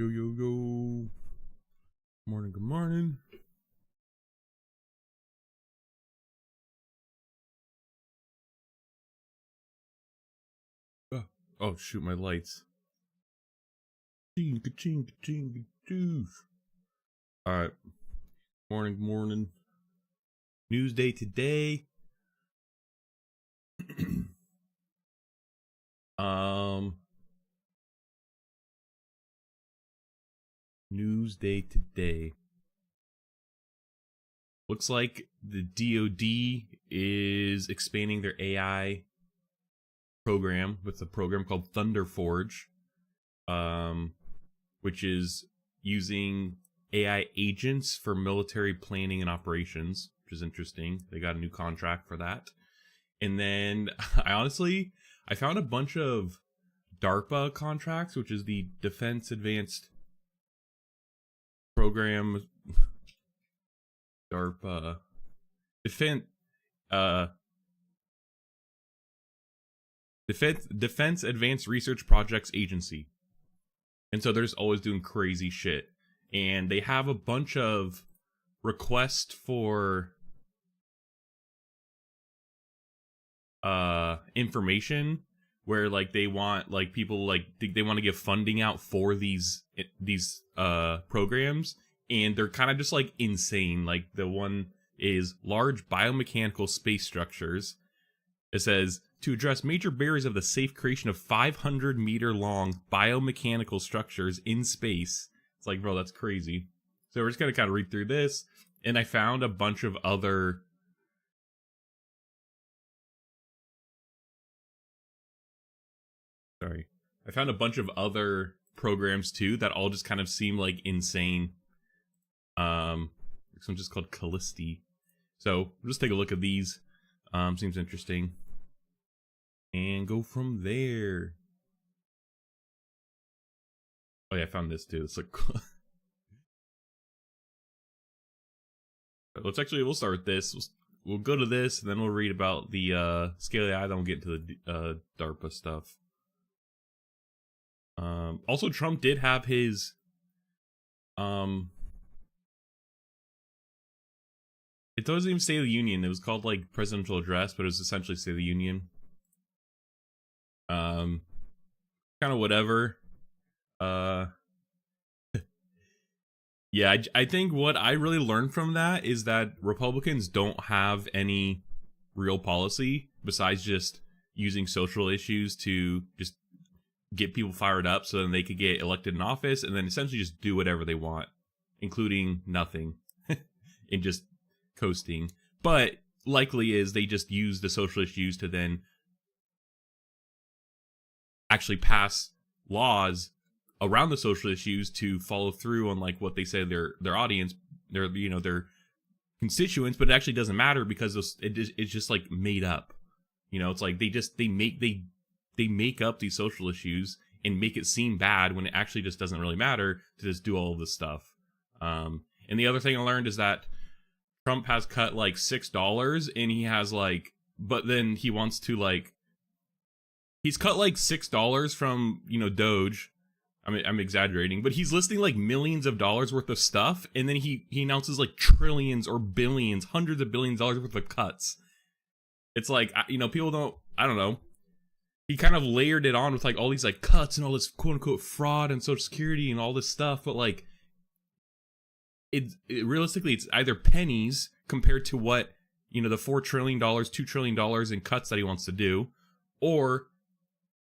Yo, yo, yo. Morning, good morning. Oh, shoot, my lights. Alright. Morning, morning. News day today. News day today. Looks like the DOD is expanding their AI program with a program called Thunderforge, which is using AI agents for military planning and operations, which is interesting. They got a new contract for that. And then I found a bunch of DARPA contracts, which is the Defense Advanced Program. DARPA. Defense Advanced Research Projects Agency. And so they're just always doing crazy shit. And they have a bunch of requests for information where like they want like people like they want to give funding out for these programs, and they're kind of just like insane. Like the one is large biomechanical space structures. It says to address major barriers of the safe creation of 500-meter long biomechanical structures in space. It's like, bro, that's crazy. So we're just gonna kind of read through this, and I found a bunch of other programs too that all just kind of seem like insane. This one's just called Callisti. So we'll just take a look at these. Seems interesting. And go from there. Oh yeah, I found this too. It's like we'll start with this. We'll go to this, and then we'll read about the scale AI, then we'll get into the DARPA stuff. Also, Trump did have his it doesn't even State of the Union. It was called like presidential address, but it was essentially State of the Union. Kind of whatever. Yeah, I think what I really learned from that is that Republicans don't have any real policy besides just using social issues to just get people fired up so then they could get elected in office, and then essentially just do whatever they want, including nothing and just coasting. But likely is they just use the social issues to then actually pass laws around the social issues to follow through on like what they say their audience, their constituents, but it actually doesn't matter because it's just like made up. It's like they make up these social issues and make it seem bad when it actually just doesn't really matter to just do all of this stuff. And the other thing I learned is that Trump has cut like $6, and he has like, but then he wants to like, he's cut like $6 from Doge. I mean, I'm exaggerating, but he's listing like millions of dollars worth of stuff, and then he announces like trillions or billions, hundreds of billions of dollars worth of cuts. It's like, people don't, I don't know. He kind of layered it on with like all these like cuts and all this quote unquote fraud and Social Security and all this stuff, but like it realistically it's either pennies compared to what the $4 trillion, $2 trillion in cuts that he wants to do, or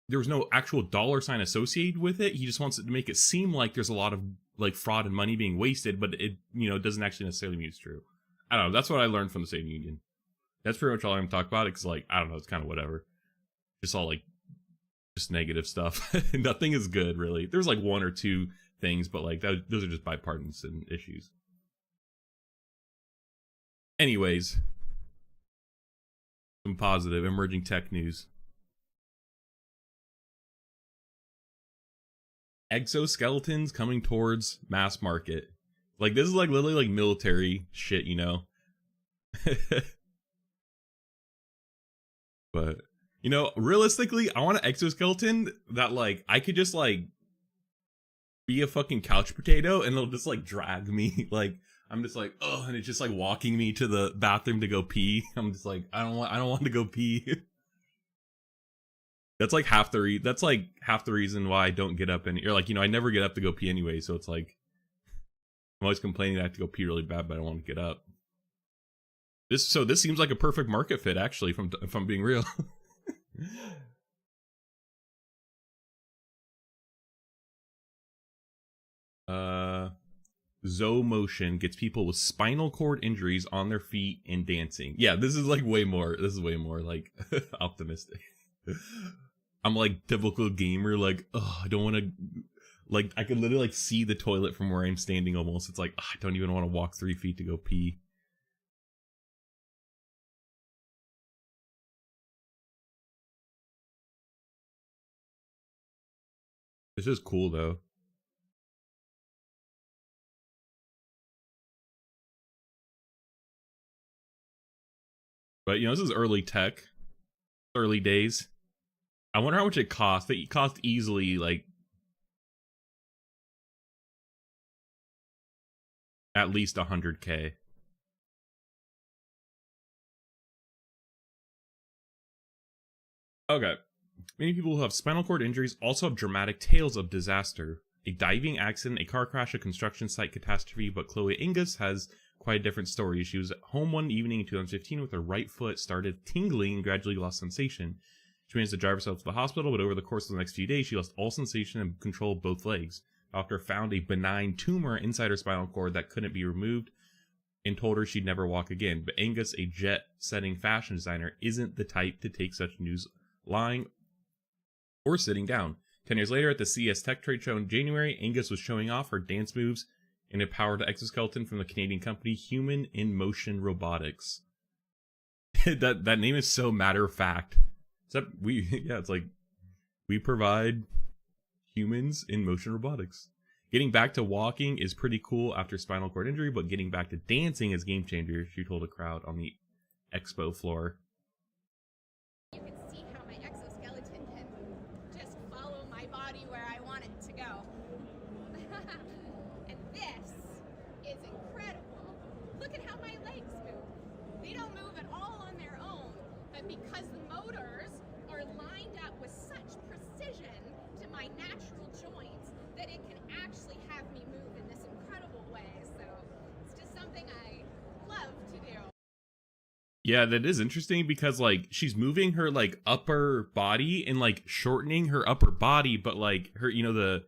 there was no actual dollar sign associated with it. He just wants it to make it seem like there's a lot of like fraud and money being wasted, but it doesn't actually necessarily mean it's true. I don't know. That's what I learned from the State of the Union. That's pretty much all I'm gonna talk about it, because like I don't know, it's kind of whatever. Just all like just negative stuff. Nothing is good really. There's like one or two things, but like those are just bipartisan issues. Anyways, some positive emerging tech news. Exoskeletons coming towards mass market. Like this is like literally like military shit, But realistically, I want an exoskeleton that like I could just like be a fucking couch potato and it'll just like drag me. Like I'm just like, oh, and it's just like walking me to the bathroom to go pee. I'm just like, I don't want to go pee. That's like half the reason why I don't get up, and you're like, I never get up to go pee anyway, so it's like I'm always complaining that I have to go pee really bad, but I don't want to get up. This seems like a perfect market fit, actually, if I'm being real. Zo motion gets people with spinal cord injuries on their feet and dancing. Yeah, this is way more like optimistic. I'm like typical gamer, like, oh, I don't want to, like, I can literally like see the toilet from where I'm standing almost. It's like, oh, I don't even want to walk 3 feet to go pee. This is cool though. But this is early tech, early days. I wonder how much it cost. It cost easily like at least $100K. Okay. Many people who have spinal cord injuries also have dramatic tales of disaster. A diving accident, a car crash, a construction site catastrophe, but Chloe Angus has quite a different story. She was at home one evening in 2015 with her right foot started tingling and gradually lost sensation. She managed to drive herself to the hospital, but over the course of the next few days, she lost all sensation and control of both legs. The doctor found a benign tumor inside her spinal cord that couldn't be removed and told her she'd never walk again. But Angus, a jet-setting fashion designer, isn't the type to take such news lying or sitting down. 10 years later, at the CES Tech Trade Show in January, Angus was showing off her dance moves in a powered exoskeleton from the Canadian company Human in Motion Robotics. that name is so matter of fact. Except it's like we provide humans in motion robotics. Getting back to walking is pretty cool after spinal cord injury, but getting back to dancing is game changer, she told a crowd on the expo floor. You can see how my exoskeleton can just follow my body where I want it to go. And this is incredible. Look at how my legs move. They don't move at all on their own, but because the motors are lined up with such precision to my natural joints that it can actually have me move in this incredible way. So it's just something I love to do. Yeah, that is interesting because like she's moving her like upper body and like shortening her upper body, but like her, the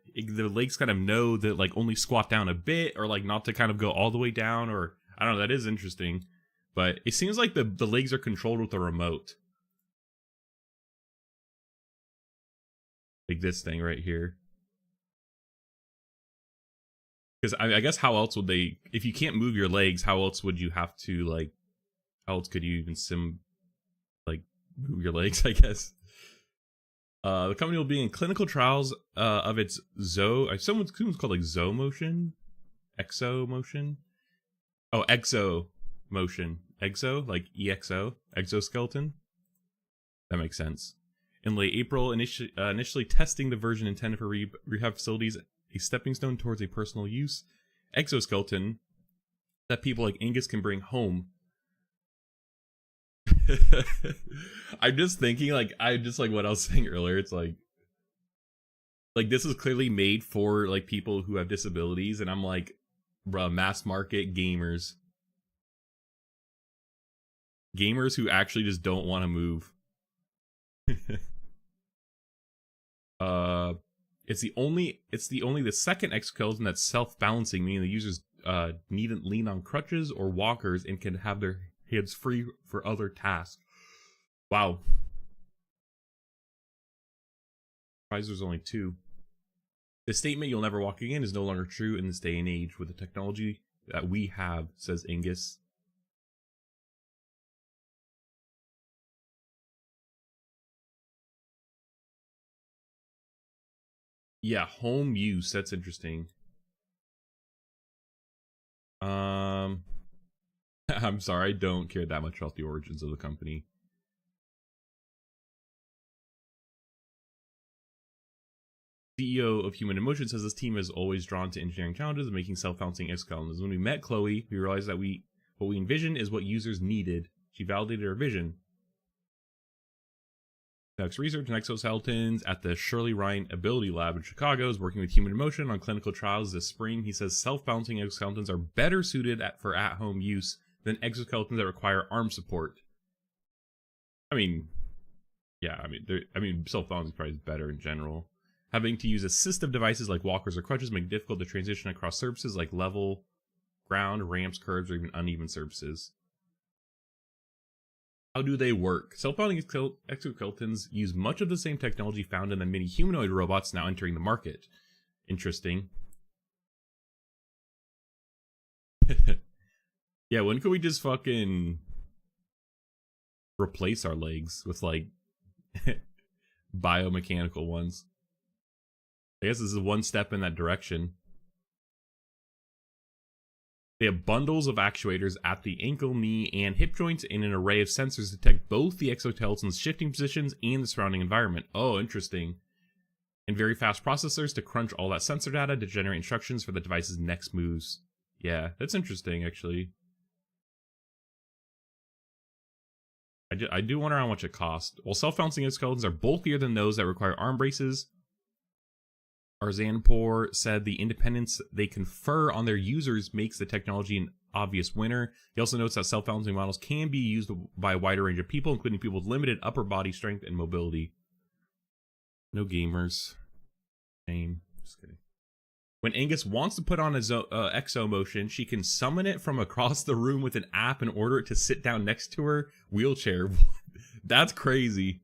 legs kind of know that like only squat down a bit or like not to kind of go all the way down, or I don't know. That is interesting, but it seems like the legs are controlled with a remote, like this thing right here. Because I guess how else would they, if you can't move your legs, how else would you have to like? How else could you even move your legs, I guess? The company will be in clinical trials of its someone's called like Zo motion? Exo motion? Oh, Exo motion. Exo, like EXO, exoskeleton? That makes sense. In late April, initially testing the version intended for rehab facilities, a stepping stone towards a personal use exoskeleton that people like Angus can bring home. I'm just thinking, like what I was saying earlier. It's like this is clearly made for like people who have disabilities, and I'm like, bruh, mass market gamers who actually just don't want to move. It's the second exoskeleton that's self-balancing, meaning the users needn't lean on crutches or walkers and can have their hands free for other tasks. Wow. There's only 2. The statement "you'll never walk again" is no longer true in this day and age with the technology that we have, says Angus. Yeah, home use. That's interesting. I'm sorry, I don't care that much about the origins of the company. CEO of Human Emotion, says this team is always drawn to engineering challenges and making self-balancing exoskeletons. When we met Chloe, we realized that what we envisioned is what users needed. She validated our vision. Conducts research on exoskeletons at the Shirley Ryan Ability Lab in Chicago, is working with Human Emotion on clinical trials this spring. He says self-balancing exoskeletons are better suited for at-home use than exoskeletons that require arm support. I mean, yeah, self-balancing probably is better in general. Having to use assistive devices like walkers or crutches make it difficult to transition across surfaces like level, ground, ramps, curves, or even uneven surfaces. How do they work? Self-balancing exoskeletons use much of the same technology found in the mini humanoid robots now entering the market. Interesting. Yeah, when could we just fucking replace our legs with like biomechanical ones? I guess this is one step in that direction. They have bundles of actuators at the ankle, knee, and hip joints, and an array of sensors to detect both the exoskeleton's shifting positions and the surrounding environment. Oh, interesting. And very fast processors to crunch all that sensor data to generate instructions for the device's next moves. Yeah, that's interesting, actually. I do wonder how much it costs. While self-balancing exoskeletons are bulkier than those that require arm braces, Arzanpour said the independence they confer on their users makes the technology an obvious winner. He also notes that self-balancing models can be used by a wider range of people, including people with limited upper body strength and mobility. No gamers. Shame. Just kidding. When Angus wants to put on his exo motion, she can summon it from across the room with an app and order it to sit down next to her wheelchair. That's crazy.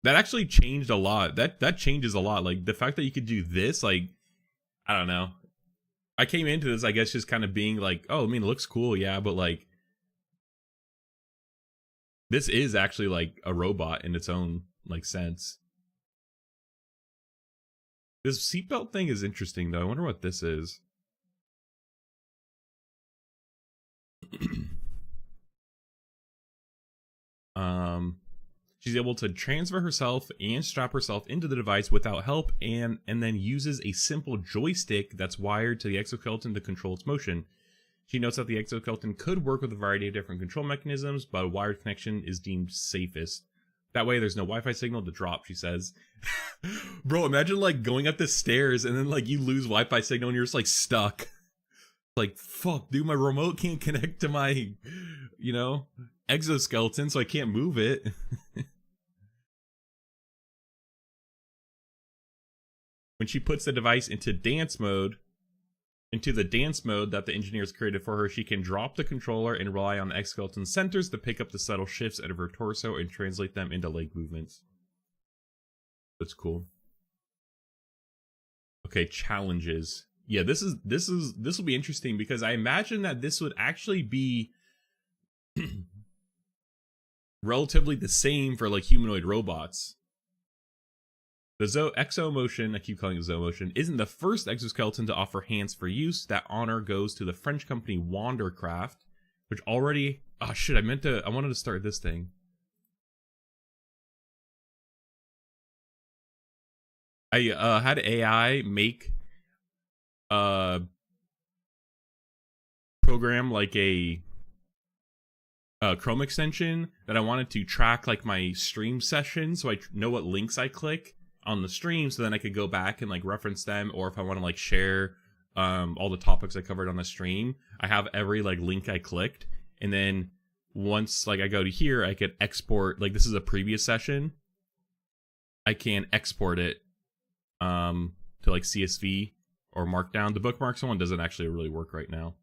That actually changed a lot. That changes a lot. Like, the fact that you could do this, like, I don't know. I came into this, I guess, just kind of being like, oh, I mean, it looks cool, yeah, but, like, this is actually, like, a robot in its own, like, sense. This seatbelt thing is interesting, though. I wonder what this is. She's able to transfer herself and strap herself into the device without help, and then uses a simple joystick that's wired to the exoskeleton to control its motion. She notes that the exoskeleton could work with a variety of different control mechanisms, but a wired connection is deemed safest. That way there's no Wi-Fi signal to drop, she says. Bro, imagine like going up the stairs and then like you lose Wi-Fi signal and you're just like stuck. Like, fuck, dude, my remote can't connect to my, exoskeleton, so I can't move it. When she puts the device into the dance mode that the engineers created for her, she can drop the controller and rely on the exoskeleton centers to pick up the subtle shifts out of her torso and translate them into leg movements. That's cool. Okay, challenges. Yeah, this will be interesting because I imagine that this would actually be relatively the same for like humanoid robots. The Exomotion, I keep calling it Zoomotion, isn't the first exoskeleton to offer hands for use. That honor goes to the French company Wandercraft, which already... Oh shit, I wanted to start this thing. I had AI make program like a Chrome extension that I wanted to track like my stream session, so I know what links I click on the stream, so then I could go back and like reference them, or if I want to like share all the topics I covered on the stream, I have every like link I clicked, and then once like I go to here, I could export, like this is a previous session, I can export it to like CSV or Markdown. The bookmarks one doesn't actually really work right now,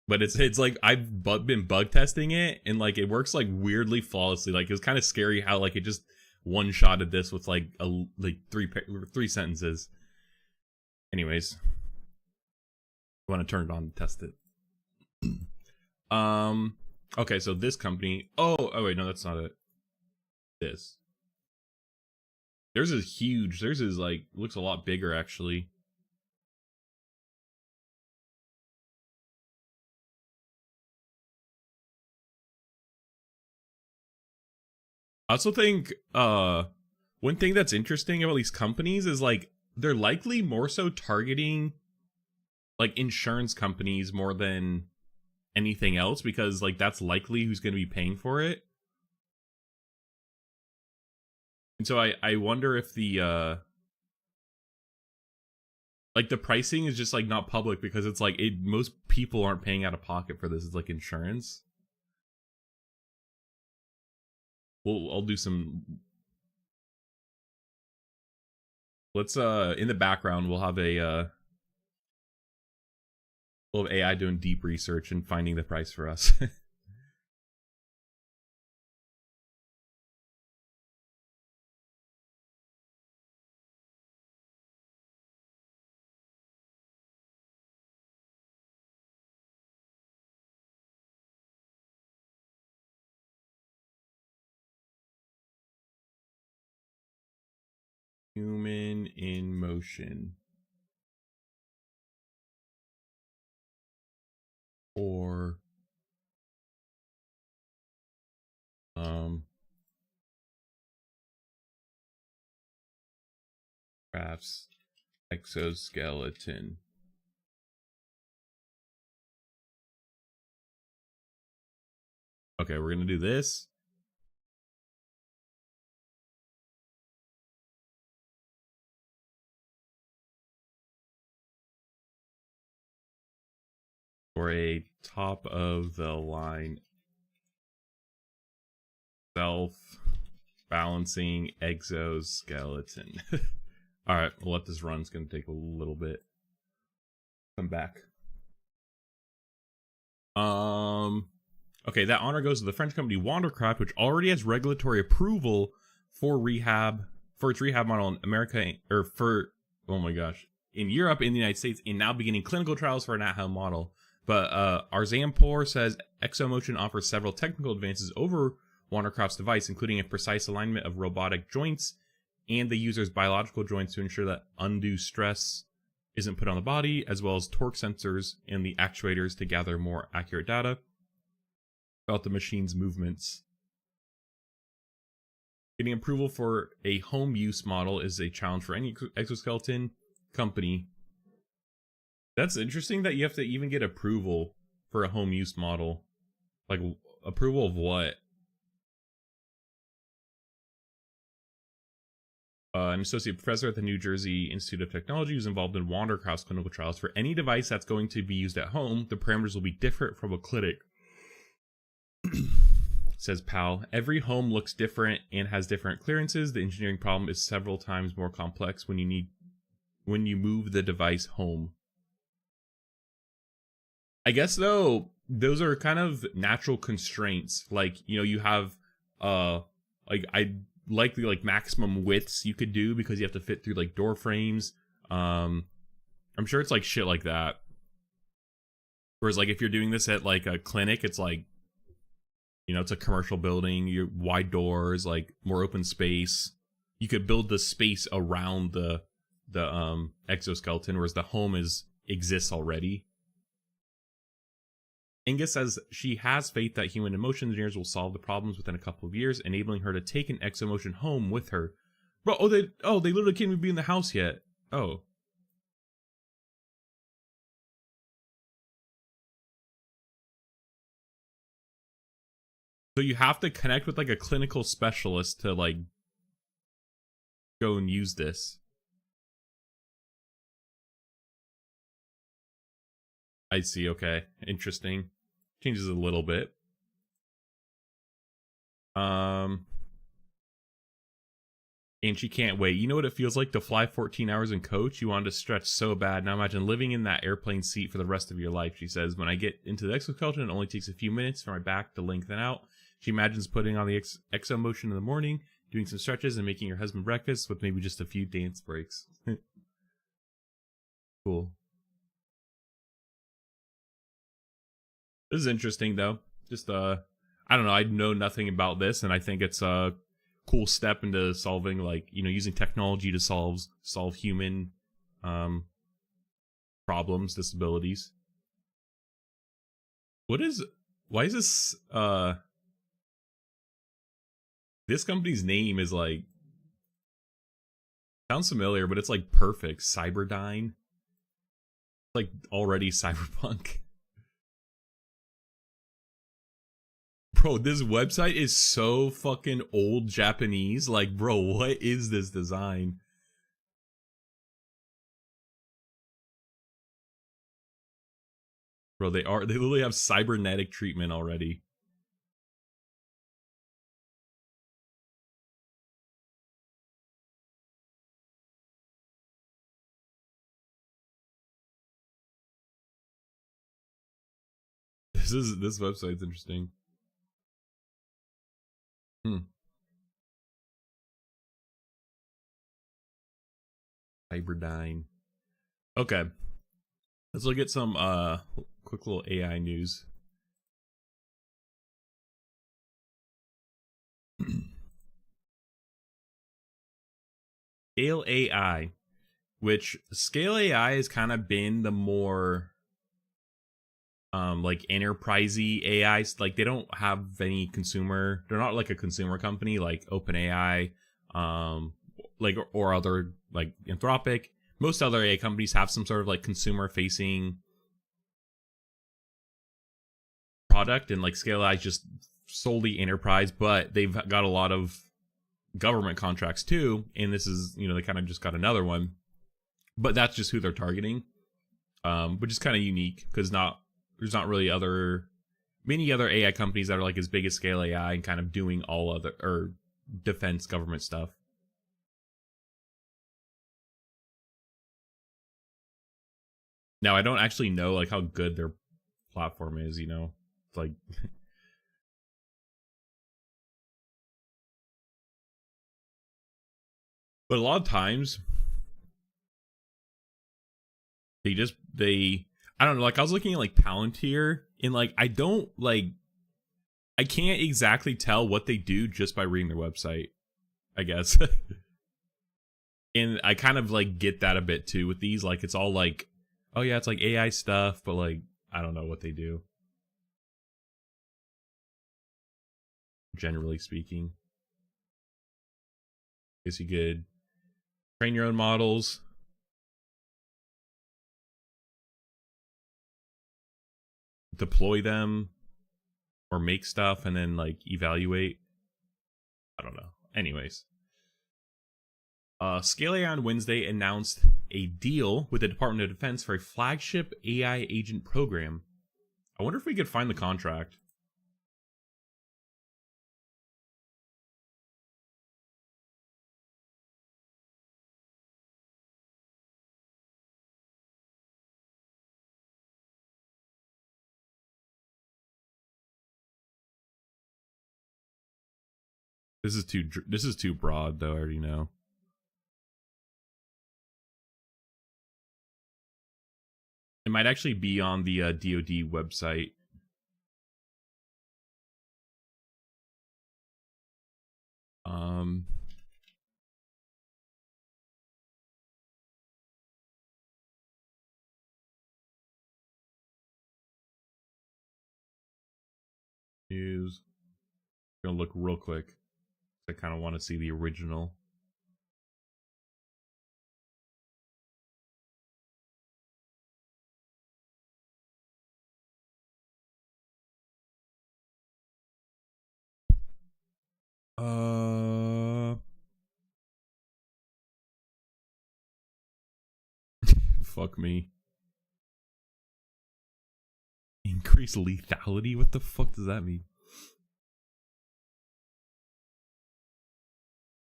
but it's like I've been bug testing it, and like it works like weirdly flawlessly. Like it was kind of scary how like it just one-shotted this with like three sentences. Anyways, I want to turn it on and test it. Okay, so this company. Oh wait, no, that's not it. This. Theirs is huge. Theirs is like looks a lot bigger actually. I also think One thing that's interesting about these companies is like they're likely more so targeting like insurance companies more than anything else, because like that's likely who's going to be paying for it. And so I wonder if the like the pricing is just like not public, because it's like most people aren't paying out of pocket for this. It's like insurance. I'll do some. Let's in the background we'll have a we'll have AI doing deep research and finding the price for us. Human in motion. Or crafts exoskeleton. Okay, we're gonna do this. For a top of the line self balancing exoskeleton. All right, we'll let this run. It's gonna take a little bit. Come back. Okay, that honor goes to the French company Wandercraft, which already has regulatory approval for its rehab model in America, or for, oh my gosh, in Europe, in the United States, and now beginning clinical trials for an at-home model. But Arzampor says Exomotion offers several technical advances over Wandercraft's device, including a precise alignment of robotic joints and the user's biological joints to ensure that undue stress isn't put on the body, as well as torque sensors and the actuators to gather more accurate data about the machine's movements. Getting approval for a home use model is a challenge for any exoskeleton company. That's interesting that you have to even get approval for a home use model. Like, approval of what? An associate professor at the New Jersey Institute of Technology who's involved in Wandercraft's clinical trials. For any device that's going to be used at home, the parameters will be different from a clinic. Says Powell. Every home looks different and has different clearances. The engineering problem is several times more complex when you move the device home. I guess though, those are kind of natural constraints. Like, you know, you have likely like maximum widths you could do because you have to fit through like door frames. I'm sure it's like shit like that. Whereas like if you're doing this at like a clinic, it's like, you know, it's a commercial building, you wide doors, like more open space. You could build the space around the exoskeleton, whereas the home exists already. Angus says she has faith that human emotion engineers will solve the problems within a couple of years, enabling her to take an exomotion home with her. Bro, they literally can't even be in the house yet. Oh. So you have to connect with like a clinical specialist to like go and use this. I see, okay. Interesting. Changes a little bit. And she can't wait. You know what it feels like to fly 14 hours in coach? You wanted to stretch so bad. Now imagine living in that airplane seat for the rest of your life, she says. When I get into the exoskeleton, it only takes a few minutes for my back to lengthen out. She imagines putting on the exomotion in the morning, doing some stretches, and making her husband breakfast with maybe just a few dance breaks. Cool. This is interesting, though. Just, I don't know. I know nothing about this, and I think it's a cool step into solving, like, you know, using technology to solve human problems, disabilities. Why is this, this company's name is, like, Sounds familiar, but it's like perfect. Cyberdyne. Like already cyberpunk. Bro, this website is so fucking old Japanese. Like, bro, what is this design? Bro, they literally have cybernetic treatment already. This website's interesting. Cyberdyne. Okay. Let's look at some quick little AI news. Scale AI, which Scale AI has kind of been the more like enterprisey AI. Like they don't have any consumer. They're not like a consumer company like OpenAI, like or other like Anthropic. Most other AI companies have some sort of like consumer facing product, and like Scale AI is just solely enterprise, but they've got a lot of government contracts too, and this is, you know, they kind of just got another one, but that's just who they're targeting, which is kind of unique because there's not really many other AI companies that are like as big as Scale AI and kind of doing all other or defense government stuff. Now I don't actually know like how good their platform is, you know, like but a lot of times they I don't know, like I was looking at like Palantir and like I can't exactly tell what they do just by reading their website, I guess. And I kind of like get that a bit too with these, like it's all like, oh yeah, it's like AI stuff, but like I don't know what they do, generally speaking. Guess you could train your own models, deploy them, or make stuff and then like evaluate. I don't know. Anyways, Scale AI on Wednesday announced a deal with the Department of Defense for a flagship AI agent program. I wonder if we could find the contract. This is too broad though, I already know. It might actually be on the DOD website. News. Gonna look real quick. I kind of want to see the original. Fuck me. Increase lethality? What the fuck does that mean?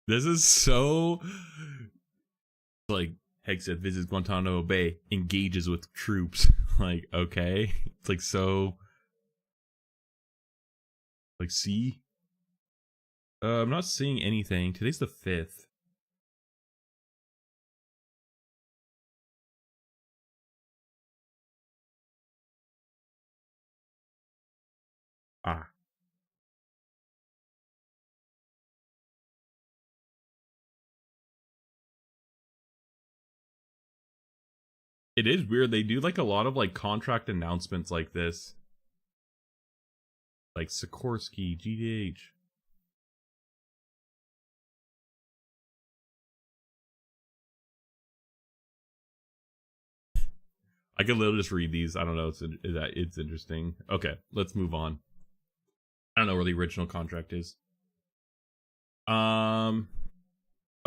This is so like Hegseth visits Guantanamo Bay, engages with troops. Like, okay. It's like so like see? I'm not seeing anything. Today's the 5th. Ah. It is weird. They do like a lot of like contract announcements like this. Like Sikorsky, GDH. I could literally just read these. I don't know. It's interesting. Okay, let's move on. I don't know where the original contract is.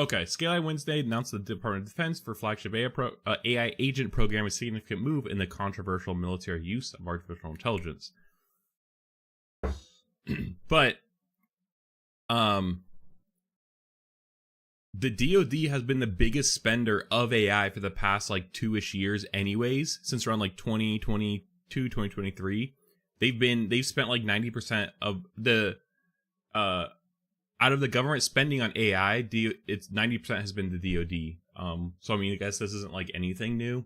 Okay, Scale Wednesday announced the Department of Defense for flagship AI agent program, a significant move in the controversial military use of artificial intelligence. But, the DOD has been the biggest spender of AI for the past like 2-ish years anyways, since around like 2022, 2023. They've spent like 90% of the out of the government spending on AI, it's 90% has been the DOD. So I mean, I guess this isn't like anything new.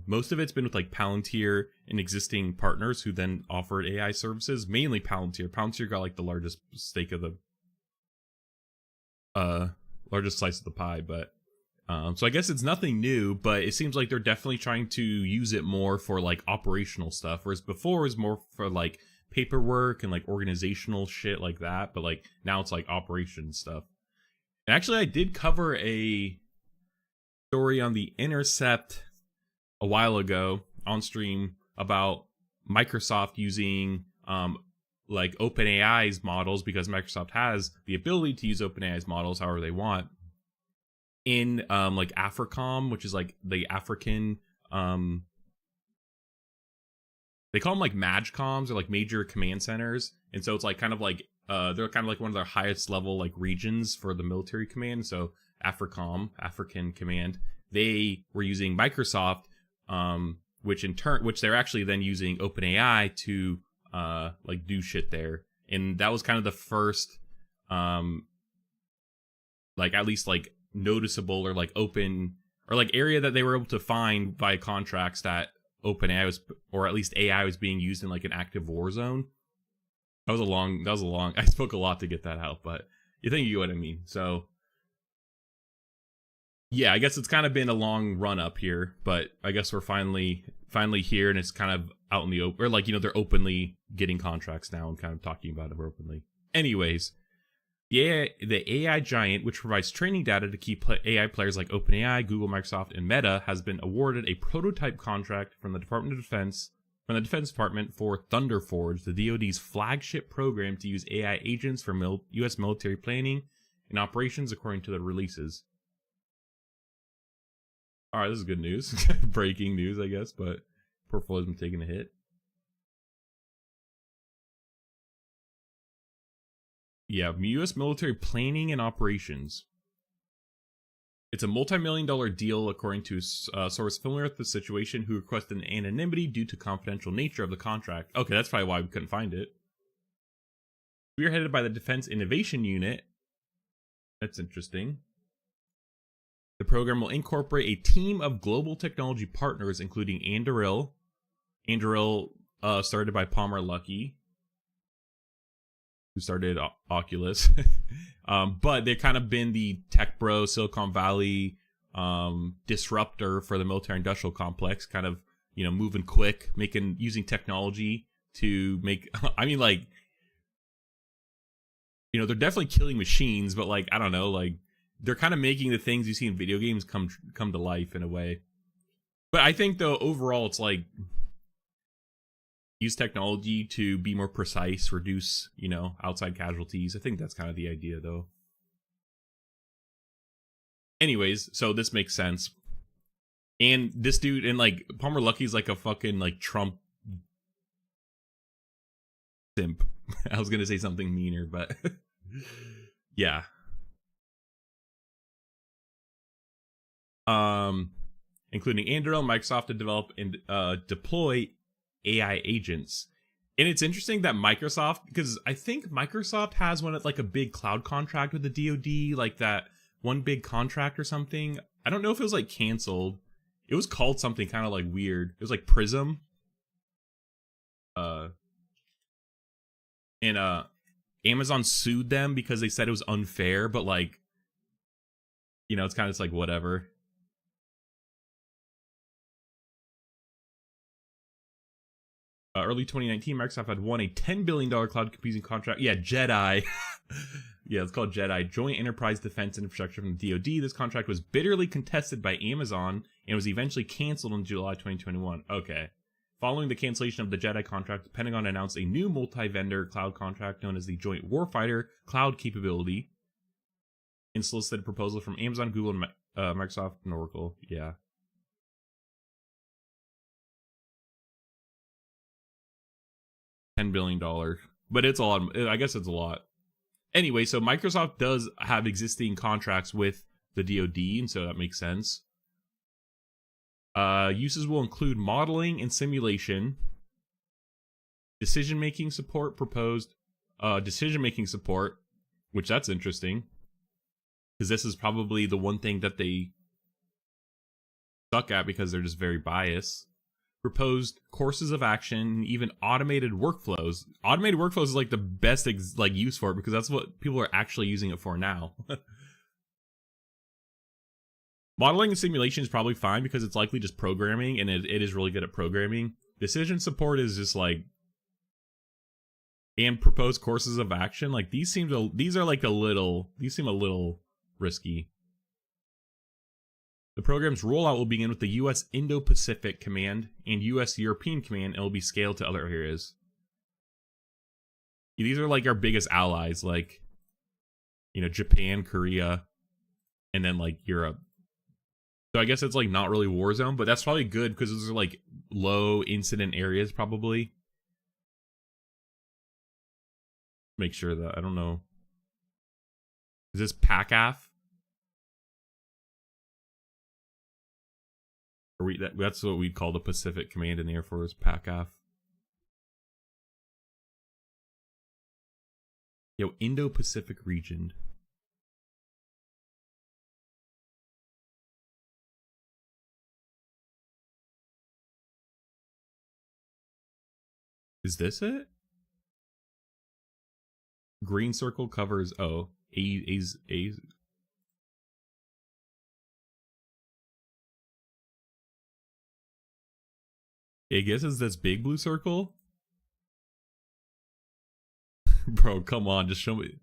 Most of it's been with like Palantir and existing partners who then offered AI services, mainly Palantir. Palantir got like the largest stake of the largest slice of the pie, but so I guess it's nothing new, but it seems like they're definitely trying to use it more for like operational stuff, whereas before it was more for like paperwork and like organizational shit like that, but like now it's like operation stuff. And actually, I did cover a story on The Intercept a while ago on stream about Microsoft using like OpenAI's models, because Microsoft has the ability to use OpenAI's models however they want, in like AFRICOM, which is like the African they call them like MAGCOMs, or like major command centers. And so it's like kind of like they're kind of like one of their highest level like regions for the military command. So AFRICOM, African Command, they were using Microsoft, which they're actually then using OpenAI to like do shit there. And that was kind of the first like at least like noticeable or like open or like area that they were able to find via contracts that OpenAI was, or at least AI was being used in like an active war zone. That was a long I spoke a lot to get that out, but you think you get what I mean. So yeah, I guess it's kind of been a long run up here, but I guess we're finally here, and it's kind of out in the open, or like, you know, they're openly getting contracts now and kind of talking about it openly. Anyways, the AI giant, which provides training data to key AI players like OpenAI, Google, Microsoft, and Meta, has been awarded a prototype contract from the Defense Department for Thunderforge, the DOD's flagship program to use AI agents for U.S. military planning and operations, according to the releases. All right, this is good news. Breaking news, I guess, but portfolio's been taking a hit. Yeah, U.S. military planning and operations. It's a multi-million-dollar deal, according to a source familiar with the situation, who requested anonymity due to confidential nature of the contract. Okay, that's probably why we couldn't find it. Spearheaded by the Defense Innovation Unit. That's interesting. The program will incorporate a team of global technology partners, including Anduril. Anduril, started by Palmer Luckey, who started Oculus. But they've kind of been the tech bro, Silicon Valley disruptor for the military industrial complex, kind of, you know, moving quick, using technology to make, I mean, like, you know, they're definitely killing machines, but like, I don't know, like, they're kind of making the things you see in video games come to life in a way. But I think, though, overall, it's like, use technology to be more precise, reduce, you know, outside casualties. I think that's kind of the idea, though. Anyways, so this makes sense. And this dude, and like, Palmer Luckey's like a fucking like Trump simp. I was gonna say something meaner, but yeah. Including Anduril, Microsoft to develop and deploy AI agents. And it's interesting that Microsoft, because I think Microsoft has one of like a big cloud contract with the DOD, like that one big contract or something. I don't know if it was like canceled. It was called something kind of like weird. It was like Prism. And Amazon sued them because they said it was unfair, but like, you know, it's kind of like whatever. Early 2019, Microsoft had won a $10 billion cloud computing contract. Yeah, Jedi. Yeah, it's called JEDI, Joint Enterprise Defense Infrastructure from the DOD. This contract was bitterly contested by Amazon and was eventually canceled in July 2021. Okay. Following the cancellation of the JEDI contract, the Pentagon announced a new multi-vendor cloud contract known as the Joint Warfighter Cloud Capability and solicited a proposal from Amazon, Google, and Microsoft and Oracle. Yeah. $10 billion. But it's a lot. I guess it's a lot. Anyway, so Microsoft does have existing contracts with the DOD, and so that makes sense. Uses will include modeling and simulation, decision-making support, proposed decision-making support, which that's interesting, because this is probably the one thing that they suck at because they're just very biased. Proposed courses of action, even automated workflows. Automated workflows is like the best use for it because that's what people are actually using it for now. Modeling and simulation is probably fine because it's likely just programming, and it is really good at programming. Decision support is just like, and proposed courses of action. Like these seem a little risky. The program's rollout will begin with the U.S. Indo-Pacific Command and U.S. European Command, and will be scaled to other areas. These are like our biggest allies, like, Japan, Korea, and then like Europe. So I guess it's like not really war zone, but that's probably good because those are like low incident areas probably. Make sure that, I don't know. Is this PACAF? That's what we'd call the Pacific Command in the Air Force, PACAF. Yo, Indo-Pacific region. Is this it? Green circle covers, A's. I guess it's this big blue circle. Bro, come on, just show me.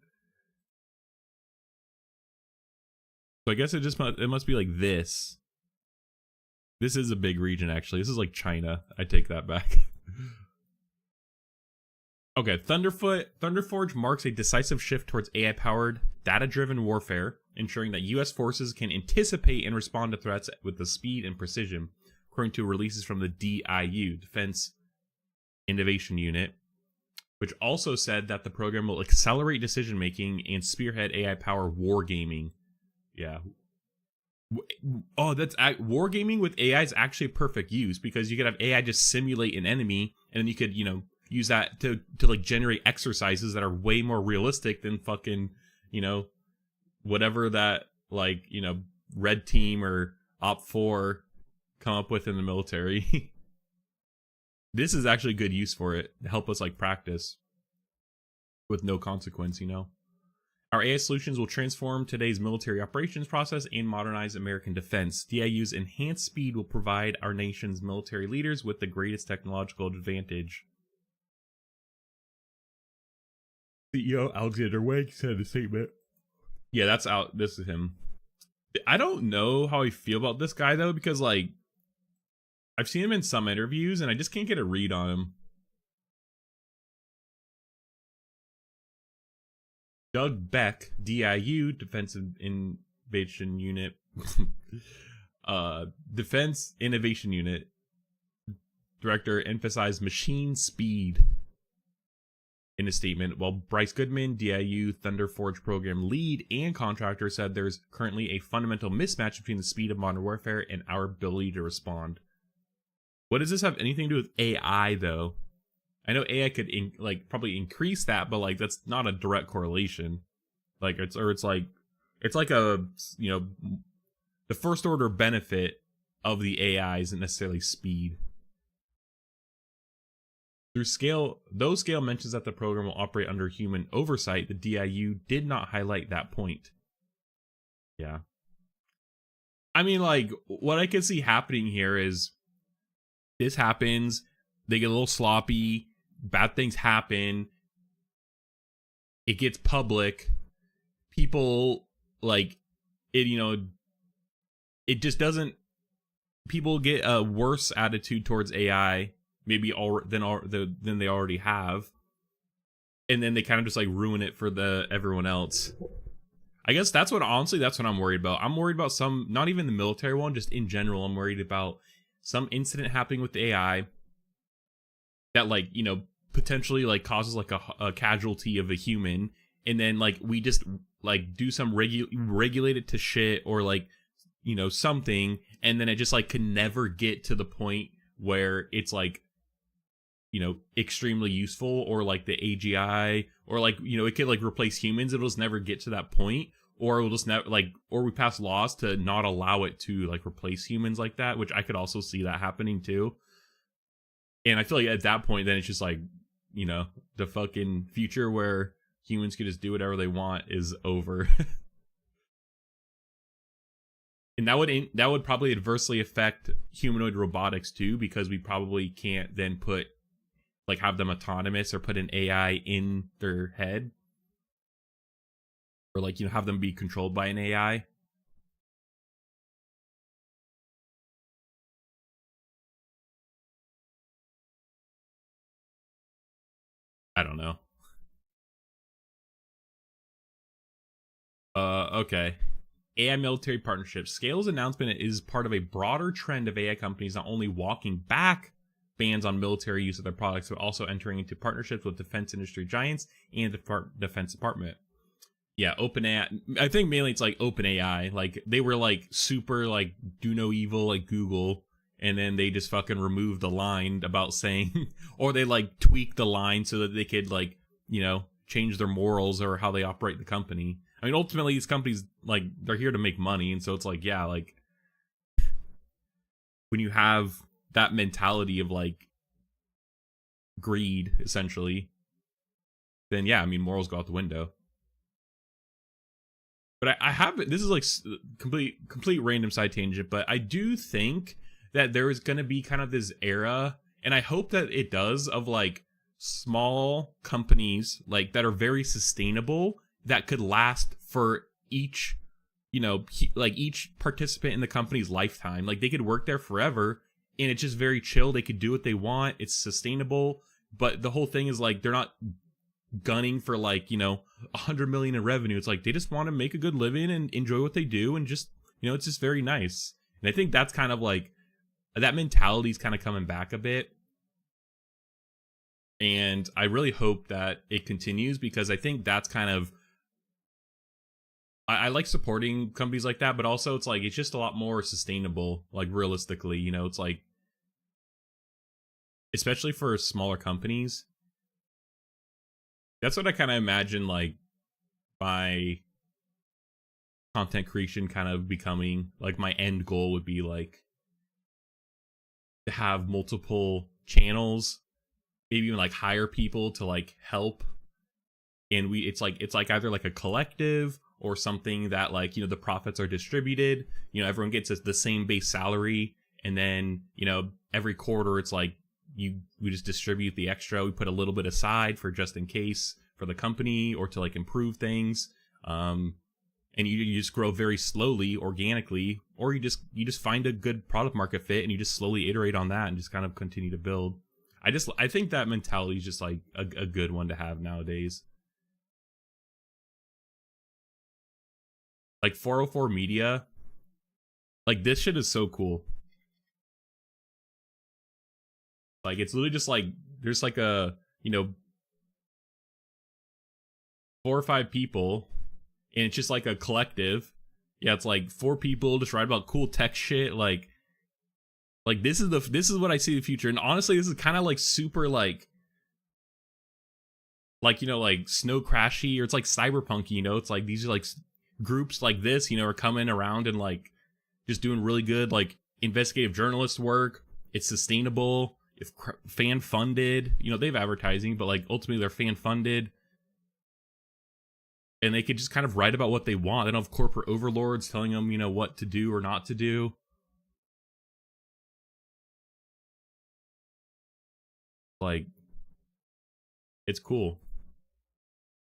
So I guess it must be like this. This is a big region, actually. This is like China. I take that back. Okay, Thunderforge marks a decisive shift towards AI-powered, data-driven warfare, ensuring that U.S. forces can anticipate and respond to threats with the speed and precision, according to releases from the DIU, Defense Innovation Unit, which also said that the program will accelerate decision-making and spearhead AI-powered wargaming. Yeah. Oh, wargaming with AI is actually a perfect use, because you could have AI just simulate an enemy, and then you could, use that to like generate exercises that are way more realistic than fucking, whatever that like, Red Team or Op 4 come up with in the military. This is actually good use for it to help us like practice with no consequence, Our AI solutions will transform today's military operations process and modernize American defense. DIU's enhanced speed will provide our nation's military leaders with the greatest technological advantage. CEO Alexander Wang said in a statement. Yeah, that's out. This is him. I don't know how I feel about this guy, though, because, like, I've seen him in some interviews, and I just can't get a read on him. Doug Beck, DIU, Defense Innovation Unit, Defense Innovation Unit Director, emphasized machine speed in a statement, while Bryce Goodman, DIU Thunderforge program lead and contractor, said there's currently a fundamental mismatch between the speed of modern warfare and our ability to respond. What does this have anything to do with AI, though? I know AI could probably increase that, but like that's not a direct correlation. Like it's like a the first order benefit of the AI isn't necessarily speed. Through scale mentions that the program will operate under human oversight. The DIU did not highlight that point. Yeah. I mean, like, what I can see happening here is this happens, they get a little sloppy, bad things happen, it gets public, people like it, it just doesn't, people get a worse attitude towards AI maybe than they already have, and then they kind of just like ruin it for the everyone else. I guess that's what I'm worried about. I'm worried about some, not even the military one, just in general. I'm worried about some incident happening with the AI that like, potentially like causes like a casualty of a human, and then like we just like do some regulate it to shit, or like, something, and then it just like can never get to the point where it's like, extremely useful, or like the AGI, or like, it could like replace humans. It'll just never get to that point, or it'll just never like, or we pass laws to not allow it to like replace humans like that, which I could also see that happening too. And I feel like at that point, then it's just like, the fucking future where humans can just do whatever they want is over. And that would probably adversely affect humanoid robotics too, because we probably can't then have them autonomous, or put an AI in their head, or like, have them be controlled by an AI. I don't know. Okay. AI military partnerships. Scale's announcement is part of a broader trend of AI companies not only walking back bans on military use of their products, but also entering into partnerships with defense industry giants and the Defense Department. Yeah, OpenAI. I think mainly it's like OpenAI. Like, they were like super like do no evil like Google, and then they just fucking removed the line about saying, or they like tweaked the line so that they could like, change their morals or how they operate the company. I mean, ultimately, these companies, like, they're here to make money, and so it's like, yeah, like, when you have that mentality of, like, greed, essentially, then, yeah, I mean, morals go out the window. But I have, this is, like, complete random side tangent, but I do think that there is going to be kind of this era, and I hope that it does, of, like, small companies, like, that are very sustainable, that could last for each, each participant in the company's lifetime. Like, they could work there forever, and it's just very chill. They could do what they want. It's sustainable. But the whole thing is, like, they're not gunning for, like, 100 million in revenue. It's like, they just want to make a good living and enjoy what they do, and just, it's just very nice. And I think that's kind of like, that mentality is kind of coming back a bit. And I really hope that it continues, because I think that's kind of, I like supporting companies like that, but also it's like, it's just a lot more sustainable, like, realistically, it's like, especially for smaller companies. That's what I kind of imagine, like, my content creation kind of becoming, like, my end goal would be, like, to have multiple channels, maybe even, like, hire people to, like, help. And it's like either like a collective, or something that, like, the profits are distributed, everyone gets the same base salary, and then, every quarter it's like, we just distribute the extra. We put a little bit aside for just in case for the company, or to like improve things. And you just grow very slowly, organically, or you just find a good product market fit, and you just slowly iterate on that and just kind of continue to build. I think that mentality is just like a good one to have nowadays. Like 404 Media, like, this shit is so cool. Like, it's literally just like, there's like a, 4 or 5 people, and it's just like a collective. Yeah, it's like 4 people just write about cool tech shit. Like this is what I see the future. And honestly, this is kind of like super like like Snow Crashy, or it's like cyberpunky. It's like these are like groups like this, are coming around and like just doing really good like investigative journalist work. It's sustainable. It's fan funded. They have advertising, but like ultimately they're fan funded, and they could just kind of write about what they want. They don't have corporate overlords telling them, what to do or not to do. Like, it's cool.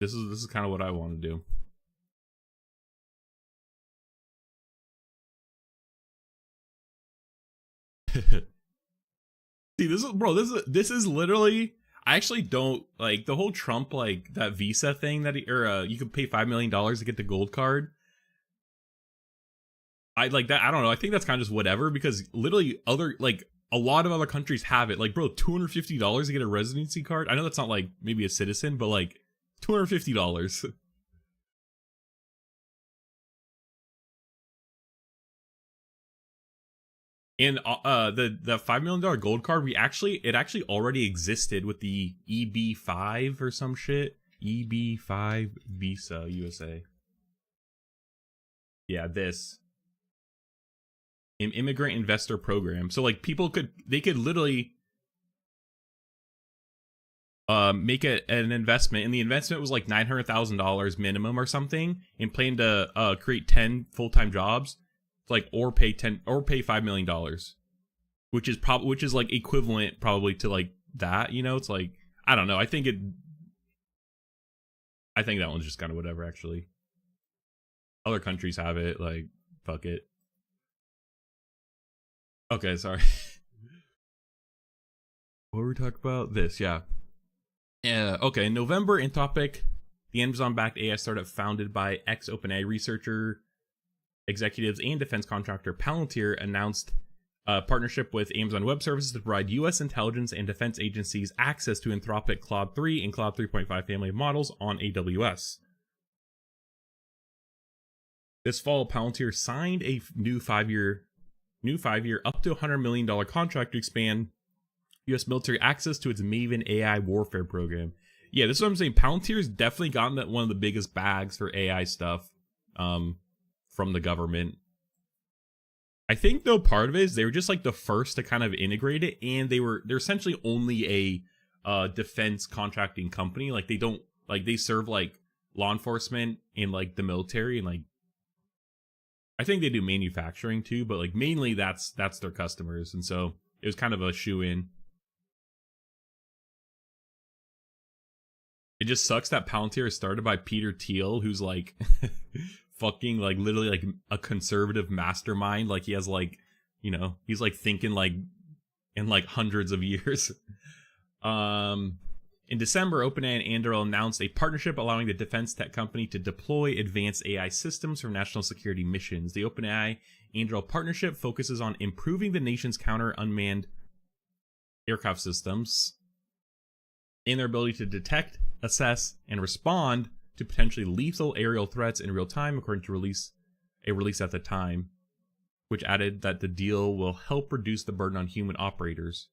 This is kind of what I want to do. See, this is literally. I actually don't like the whole Trump like that Visa thing that you could pay $5 million to get the gold card. I like that. I don't know. I think that's kind of just whatever because literally a lot of other countries have it. Like, bro, $250 to get a residency card. I know that's not like maybe a citizen, but like $250. And the $5 million gold card, it actually already existed with the EB5 or some shit. EB5 Visa USA. Yeah, this immigrant investor program. So like people could literally make an investment, and the investment was like $900,000 minimum or something, and plan to create 10 full-time jobs. Like or pay $5 million, which is like equivalent probably to like that, you know. It's like I don't know. I think that one's just kind of whatever. Actually, other countries have it. Like fuck it. Okay, sorry. What were we talking about? This, yeah. Okay, in November, Anthropic, the Amazon-backed AI startup founded by ex-OpenAI researcher, executives, and defense contractor Palantir, announced a partnership with Amazon Web Services to provide U.S. intelligence and defense agencies access to Anthropic Claude 3 and Claude 3.5 family of models on AWS. This fall, Palantir signed a new five-year up to $100 million contract to expand U.S. military access to its Maven AI warfare program. Yeah, this is what I'm saying. Palantir's definitely gotten one of the biggest bags for AI stuff from the government. I think though part of it is they were just like the first to kind of integrate it, and they're essentially only a defense contracting company. Like they serve like law enforcement and like the military, and like I think they do manufacturing too, but like mainly that's their customers, and so it was kind of a shoe-in. It just sucks that Palantir is started by Peter Thiel, who's like fucking like literally like a conservative mastermind. Like he has like, you know, he's like thinking like in like hundreds of years. In December, OpenAI and Anduril announced a partnership allowing the defense tech company to deploy advanced AI systems for national security missions. The OpenAI Anduril partnership focuses on improving the nation's counter unmanned aircraft systems and their ability to detect, assess, and respond to potentially lethal aerial threats in real time, according to a release at the time, which added that the deal will help reduce the burden on human operators.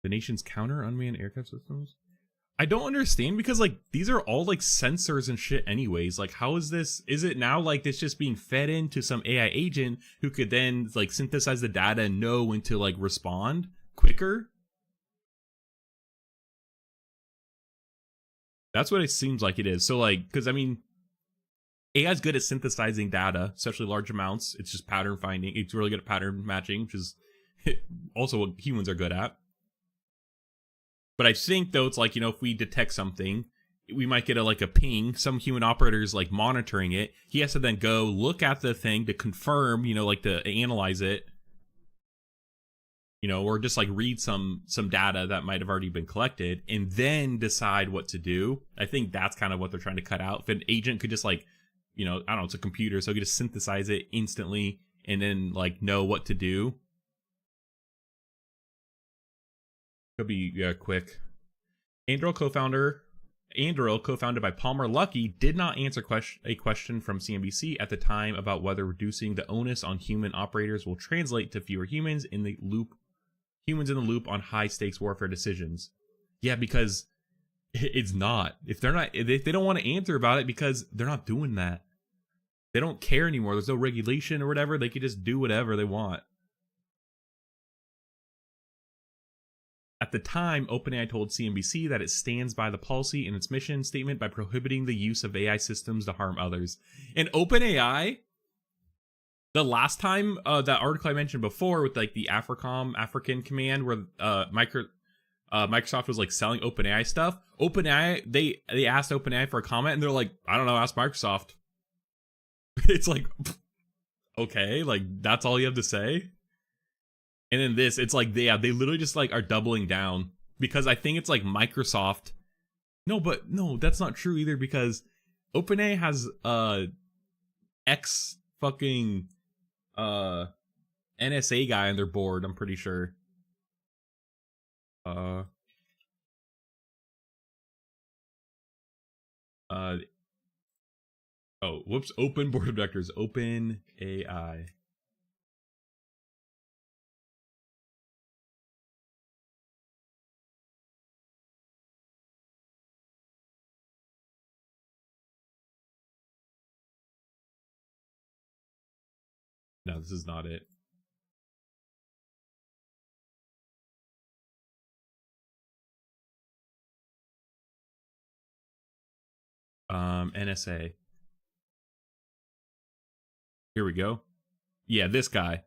The nation's counter unmanned aircraft systems? I don't understand, because like these are all like sensors and shit anyways. Like how is it now like this just being fed into some AI agent who could then like synthesize the data and know when to like respond quicker? That's what it seems like it is. So like, because I mean, AI is good at synthesizing data, especially large amounts. It's just pattern finding. It's really good at pattern matching, which is also what humans are good at. But I think though, it's like, you know, if we detect something, we might get a ping. Some human operators like monitoring it. He has to then go look at the thing to confirm, you know, like to analyze it, you know, or just like read some data that might have already been collected and then decide what to do. I think that's kind of what they're trying to cut out. If an agent could just like, you know, I don't know, it's a computer, so it could just synthesize it instantly and then like know what to do. Could be quick. Anduril, co-founded by Palmer Luckey, did not answer a question from CNBC at the time about whether reducing the onus on human operators will translate to fewer humans in the loop on high-stakes warfare decisions. Yeah, because it's not. If they don't want to answer about it because they're not doing that. They don't care anymore. There's no regulation or whatever. They can just do whatever they want. At the time, OpenAI told CNBC that it stands by the policy in its mission statement by prohibiting the use of AI systems to harm others. And OpenAI, the last time that article I mentioned before with like the African command where Microsoft was like selling OpenAI stuff, OpenAI they asked OpenAI for a comment and they're like, I don't know, ask Microsoft. It's like, okay, like that's all you have to say. And then this, it's like they literally just like are doubling down, because I think it's like Microsoft. No, but no, that's not true either, because OpenAI has ex fucking NSA guy on their board, I'm pretty sure. Uh oh, whoops, open board of directors, Open AI. No, this is not it. NSA. Here we go. Yeah, this guy.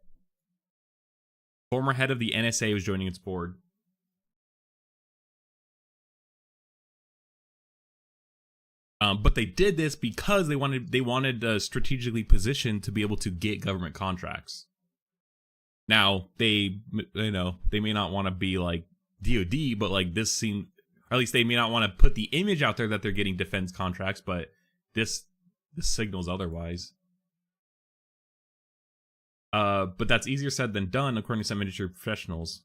Former head of the NSA was joining its board. But they did this because they wanted strategically positioned to be able to get government contracts. Now they may not want to be like DOD, but like this seemed, or at least they may not want to put the image out there that they're getting defense contracts, but this signals otherwise. But that's easier said than done, according to some industry professionals.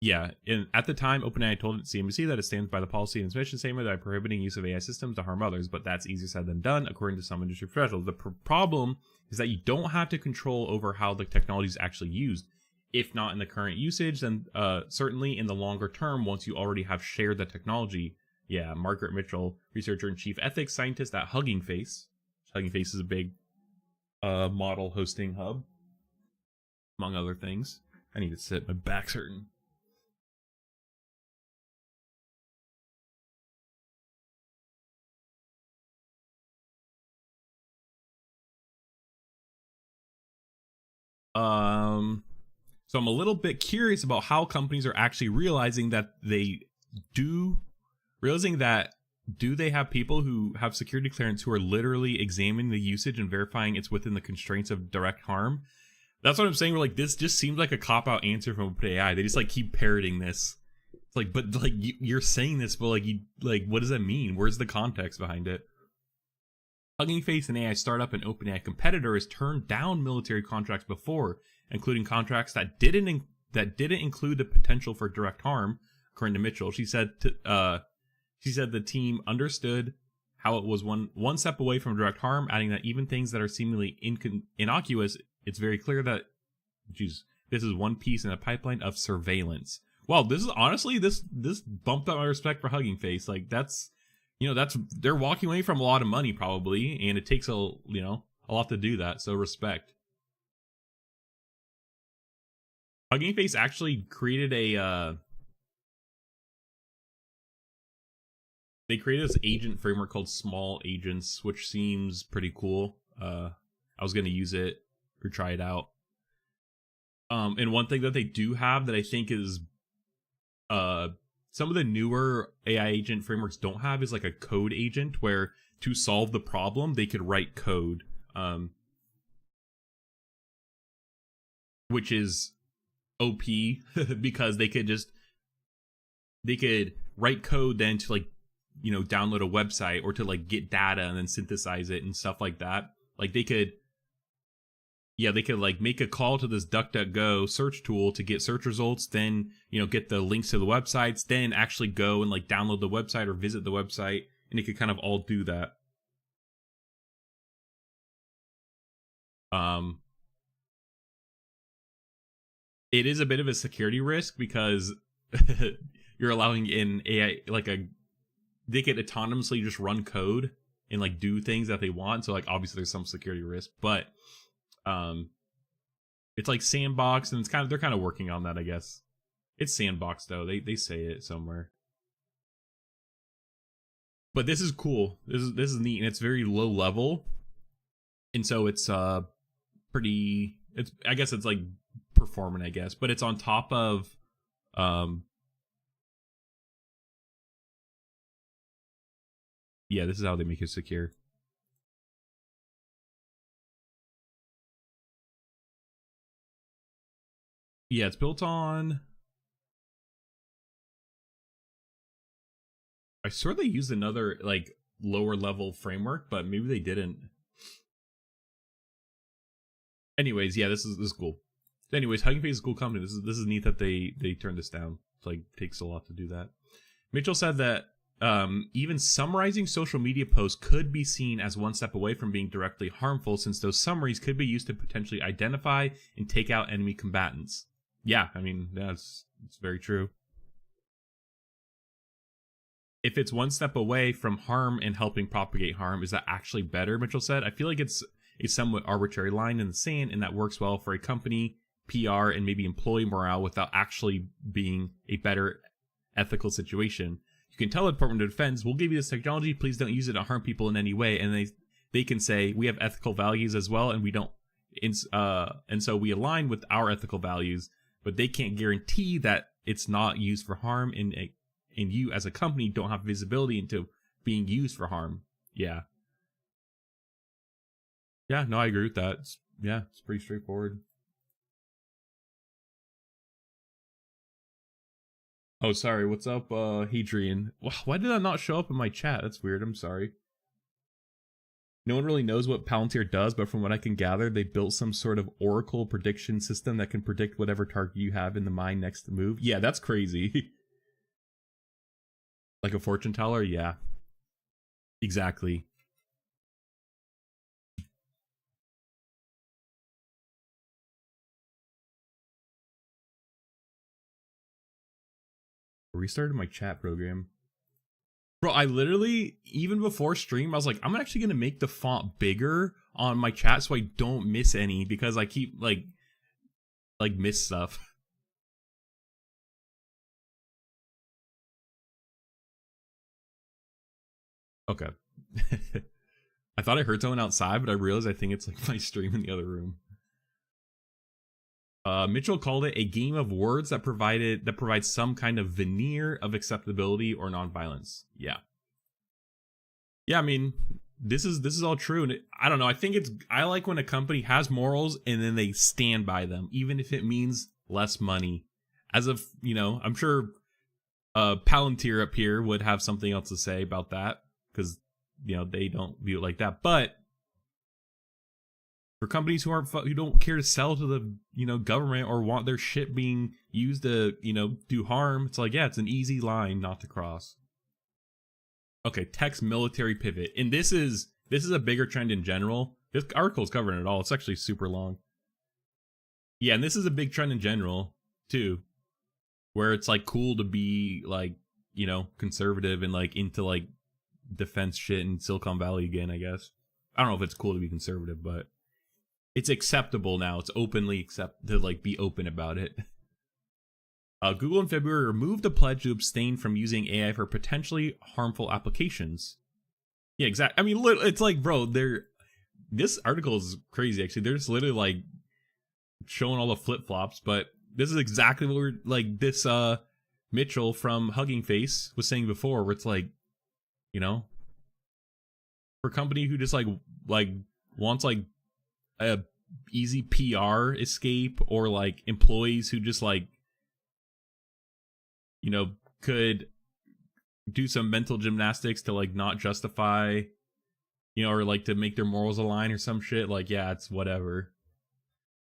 Yeah, at the time, OpenAI told CNBC that it stands by the policy and its mission statement by prohibiting use of AI systems to harm others, but that's easier said than done, according to some industry professionals. The problem is that you don't have to control over how the technology is actually used. If not in the current usage, then certainly in the longer term, once you already have shared the technology. Yeah, Margaret Mitchell, researcher and chief ethics scientist at Hugging Face. Hugging Face is a big model hosting hub, among other things. I need to sit, my back's hurting. So I'm a little bit curious about how companies are actually realizing that do they have people who have security clearance who are literally examining the usage and verifying it's within the constraints of direct harm? That's what I'm saying. We're like, this just seems like a cop-out answer from OpenAI. They just like keep parroting this. It's like, but like you're saying this, but like what does that mean? Where's the context behind it? Hugging Face, an AI startup and OpenAI competitor, has turned down military contracts before, including contracts that didn't include the potential for direct harm. According to Mitchell, she said the team understood how it was one step away from direct harm, adding that even things that are seemingly innocuous, it's very clear that, this is one piece in a pipeline of surveillance. Wow, this is honestly this bumped up my respect for Hugging Face. Like that's they're walking away from a lot of money probably, and it takes a lot to do that. So respect. Hugging Face actually created they created this agent framework called Small Agents, which seems pretty cool. I was gonna use it or try it out. And one thing that they do have that I think is some of the newer AI agent frameworks don't have is like a code agent, where to solve the problem they could write code, which is OP because they could write code then to like download a website or to like get data and then synthesize it and stuff like that. Like they could like make a call to this DuckDuckGo search tool to get search results, then get the links to the websites, then actually go and like download the website or visit the website, and it could kind of all do that. It is a bit of a security risk because you're allowing in AI they could autonomously just run code and like do things that they want. So like obviously there's some security risk, but it's like sandbox, and they're kind of working on that, I guess. It's sandbox though. They say it somewhere. But this is cool. This is neat, and it's very low level. And so it's pretty, I guess it's like performant, I guess, but it's on top of yeah, this is how they make it secure. Yeah, it's built on. I swear they used another like lower level framework, but maybe they didn't. Anyways, yeah, this is cool. Anyways, Hugging Face is a cool company. This is neat that they turned this down. It's like takes a lot to do that. Mitchell said that even summarizing social media posts could be seen as one step away from being directly harmful, since those summaries could be used to potentially identify and take out enemy combatants. Yeah, I mean, it's very true. If it's one step away from harm and helping propagate harm, is that actually better? Mitchell said. I feel like it's a somewhat arbitrary line in the sand, and that works well for a company, PR, and maybe employee morale without actually being a better ethical situation. You can tell the Department of Defense, we'll give you this technology, please don't use it to harm people in any way, and they can say, we have ethical values as well, and we don't, and so we align with our ethical values, but they can't guarantee that it's not used for harm, and you as a company don't have visibility into being used for harm. Yeah. Yeah, no, I agree with that. It's pretty straightforward. Oh, sorry. What's up, Hadrian? Why did that not show up in my chat? That's weird. I'm sorry. No one really knows what Palantir does, but from what I can gather, they built some sort of oracle prediction system that can predict whatever target you have in the mind next to move. Yeah, that's crazy. Like a fortune teller? Yeah. Exactly. Restarted my chat program. Bro, I literally, even before stream, I was like, I'm actually going to make the font bigger on my chat so I don't miss any, because I keep, like miss stuff. Okay. I thought I heard someone outside, but I realized I think it's like my stream in the other room. Mitchell called it a game of words that provides some kind of veneer of acceptability or nonviolence. Yeah. Yeah, I mean, this is all true, and I don't know. I like when a company has morals and then they stand by them, even if it means less money. As of I'm sure Palantir up here would have something else to say about that, because they don't view it like that. But for companies who don't care to sell to the government or want their shit being used to do harm, it's like, yeah, it's an easy line not to cross. Okay, tech's military pivot, and this is a bigger trend in general. This article's covering it all. It's actually super long. Yeah, and this is a big trend in general too, where it's like cool to be like conservative and like into like defense shit in Silicon Valley again. I guess I don't know if it's cool to be conservative, but it's acceptable now. It's openly to like be open about it. Google in February removed a pledge to abstain from using AI for potentially harmful applications. Yeah, exactly. I mean, it's like, bro, this article is crazy. Actually, they're just literally like showing all the flip flops. But this is exactly what we're like. This Mitchell from Hugging Face was saying before, where it's like, for a company who just like wants like a easy PR escape, or like employees who just like could do some mental gymnastics to like not justify or like to make their morals align or some shit, like, yeah, it's whatever.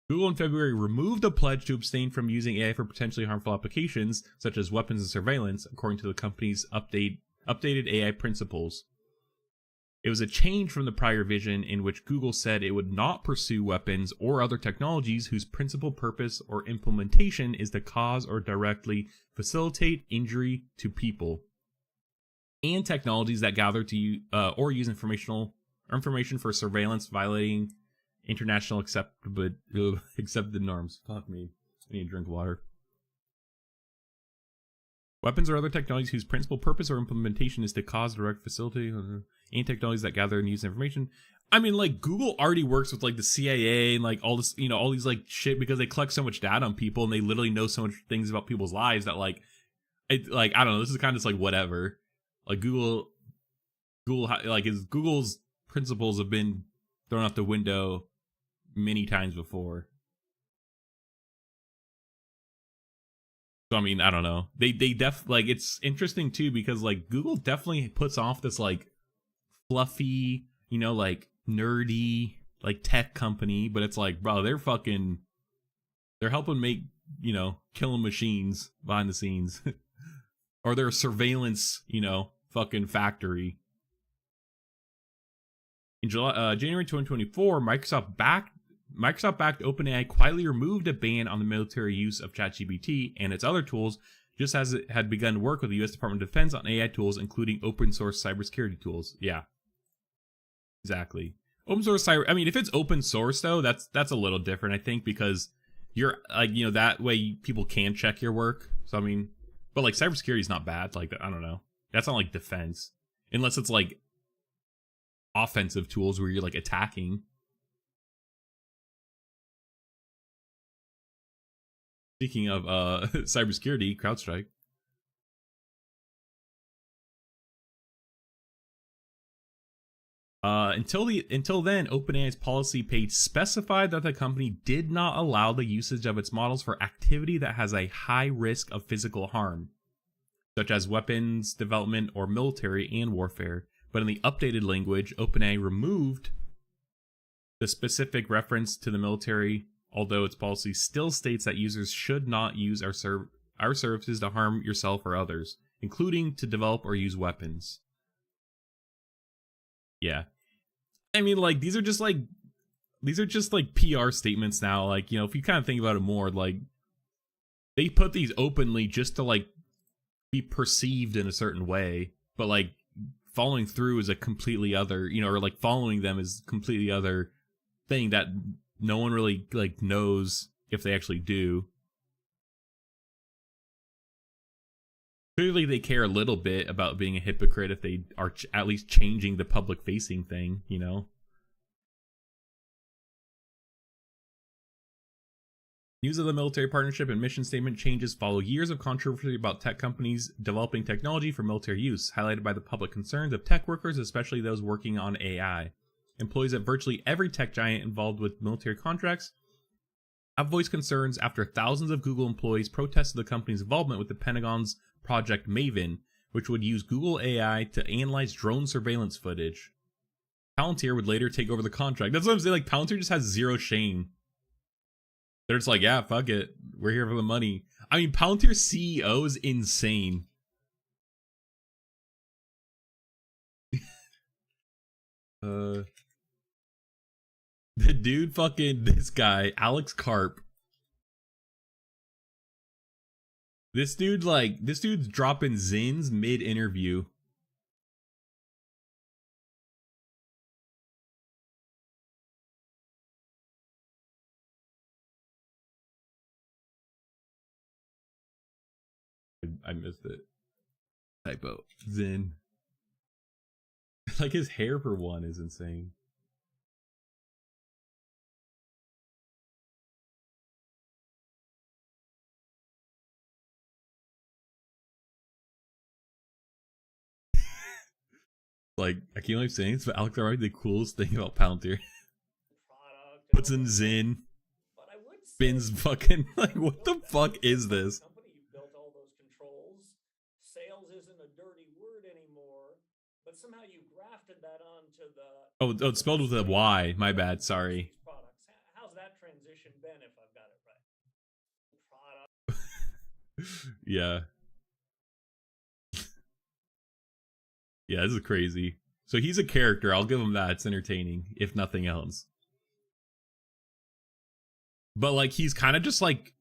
Google in February removed a pledge to abstain from using AI for potentially harmful applications such as weapons and surveillance, according to the company's updated AI principles. It was a change from the prior vision in which Google said it would not pursue weapons or other technologies whose principal purpose or implementation is to cause or directly facilitate injury to people, and technologies that gather to or use information for surveillance violating international accepted norms. Fuck me. I need to drink water. Weapons or other technologies whose principal purpose or implementation is to cause, direct, facilitate, and technologies that gather and use information. I mean, like, Google already works with like the CIA and like all this, all these like shit, because they collect so much data on people and they literally know so much things about people's lives that like, I don't know. This is kind of just like whatever. Like Google, Google's principles have been thrown out the window many times before. So I mean, I don't know. They like, it's interesting too because like Google definitely puts off this like fluffy, you know, like nerdy like tech company, but it's like, bro, they're helping make, you know, killing machines behind the scenes. Or they're a surveillance, you know, fucking factory. In January 2024, Microsoft backed OpenAI quietly removed a ban on the military use of ChatGPT and its other tools, just as it had begun work with the U.S. Department of Defense on AI tools, including open source cybersecurity tools. Yeah, exactly. Open source cyber. I mean, if it's open source though, that's a little different, I think, because you're like, you know, that way people can check your work. So I mean, but like cybersecurity is not bad. Like, I don't know. That's not like defense, unless it's like offensive tools where you're like attacking. Speaking of cybersecurity, CrowdStrike. Until then, OpenAI's policy page specified that the company did not allow the usage of its models for activity that has a high risk of physical harm, such as weapons development or military and warfare. But in the updated language, OpenAI removed the specific reference to the military, although its policy still states that users should not use our services to harm yourself or others, including to develop or use weapons. Yeah. I mean, like, these are just like PR statements now. Like, you know, if you kind of think about it more, like, they put these openly just to like be perceived in a certain way, but like following through is a completely other, you know, or like following them is completely other thing that no one really like knows if they actually do. Clearly they care a little bit about being a hypocrite if they are at least changing the public facing thing, you know. News of the military partnership and mission statement changes follow years of controversy about tech companies developing technology for military use, highlighted by the public concerns of tech workers, especially those working on AI. Employees at virtually every tech giant involved with military contracts have voiced concerns after thousands of Google employees protested the company's involvement with the Pentagon's Project Maven, which would use Google AI to analyze drone surveillance footage. Palantir would later take over the contract. That's what I'm saying, like, Palantir just has zero shame. They're just like, yeah, fuck it. We're here for the money. I mean, Palantir's CEO is insane. The dude fucking, this guy, Alex Karp. This dude's dropping zins mid-interview. I missed it. Typo. Zin. Like, his hair for one is insane. Like, I can't believe saying this, but Alex Karp, the coolest thing about Palantir. Puts in Zin. Spins fucking, like, what the fuck is this? But somehow you grafted that onto the... Oh, it's spelled with a Y. My bad, sorry. How's that transition been, if I've got it right? Yeah. Yeah, this is crazy. So he's a character. I'll give him that. It's entertaining, if nothing else. But like, he's kind of just like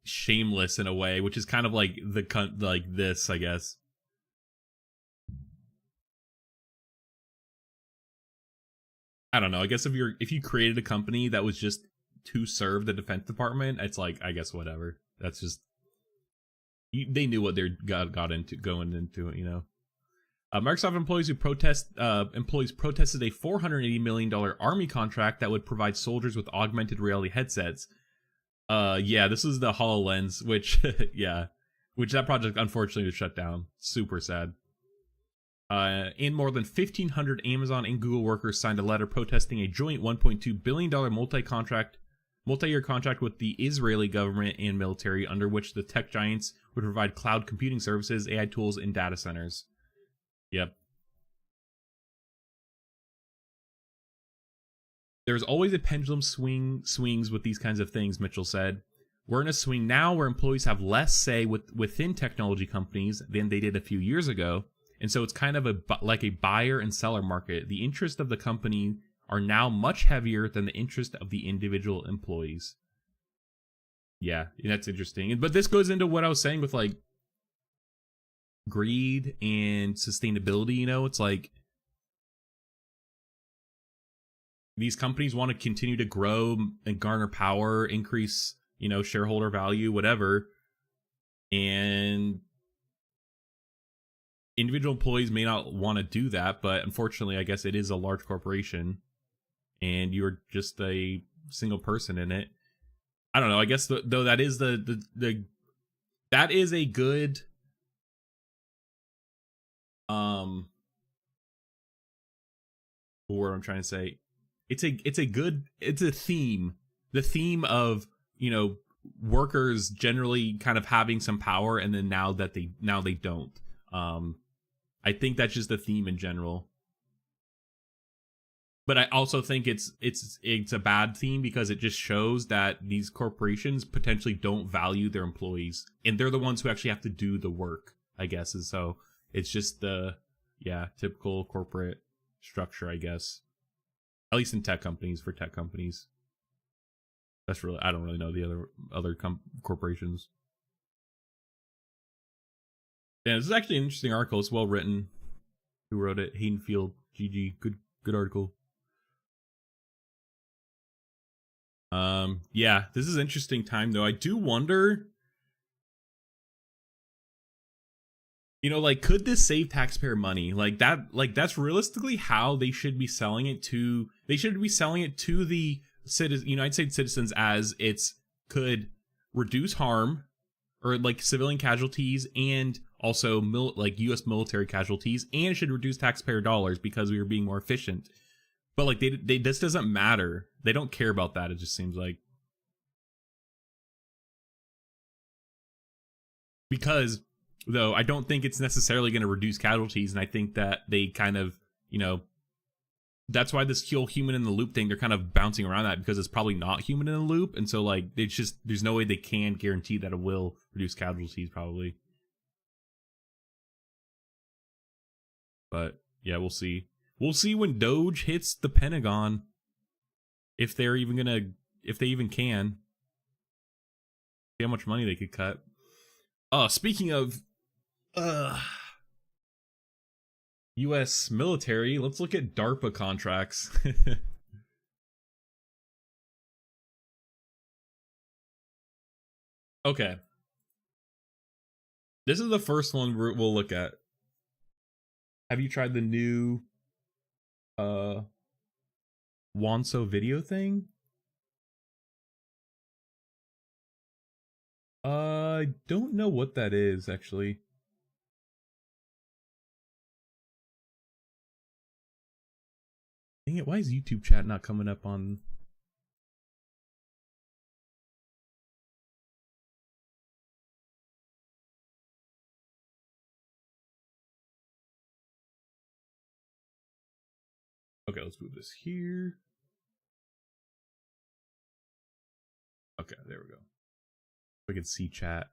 shameless in a way, which is kind of like like this, I guess. I don't know. I guess if you created a company that was just to serve the Defense Department, it's like, I guess whatever. That's just, they knew what they got into going into it, you know. Microsoft employees protested a $480 million Army contract that would provide soldiers with augmented reality headsets. Yeah, this is the HoloLens, which which that project unfortunately was shut down. Super sad. And more than 1,500 Amazon and Google workers signed a letter protesting a joint $1.2 billion multi-year contract with the Israeli government and military, under which the tech giants would provide cloud computing services, AI tools, and data centers. Yep. There's always a pendulum swings with these kinds of things, Mitchell said. We're in a swing now where employees have less say within technology companies than they did a few years ago. And so it's kind of like a buyer and seller market. The interest of the company are now much heavier than the interest of the individual employees. Yeah, that's interesting. But this goes into what I was saying with like greed and sustainability. It's like these companies want to continue to grow and garner power, increase, shareholder value, whatever. And individual employees may not want to do that, but unfortunately, I guess it is a large corporation and you're just a single person in it. I don't know. I guess though that is that is a good what I'm trying to say. It's a theme. The theme of, workers generally kind of having some power, and then now they don't. I think that's just the theme in general. But I also think it's a bad theme because it just shows that these corporations potentially don't value their employees, and they're the ones who actually have to do the work, I guess. And so it's just the typical corporate structure, I guess. At least in tech companies, for tech companies. That's really, I don't really know the other corporations. Yeah, this is actually an interesting article. It's well written. Who wrote it? Hayden Field, GG. Good article. Yeah, this is an interesting time though. I do wonder, could this save taxpayer money? That's realistically how they should be selling it to. They should be selling it to the United States citizens as it's could reduce harm or like civilian casualties and also U.S. military casualties, and it should reduce taxpayer dollars because we are being more efficient. But like this doesn't matter. They don't care about that. It just seems like, because though I don't think it's necessarily going to reduce casualties, and I think that they kind of, that's why this whole human in the loop thing, they're kind of bouncing around that because it's probably not human in the loop, and so like it's just there's no way they can guarantee that it will reduce casualties probably. But yeah, we'll see. We'll see when Doge hits the Pentagon, if they even can. See how much money they could cut. Speaking of U.S. military, let's look at DARPA contracts. Okay. This is the first one we'll look at. Have you tried the new Wanso video thing? I don't know what that is, actually. Dang it, why is YouTube chat not coming up on... Okay, let's move this here. Okay, there we go. We can see chat.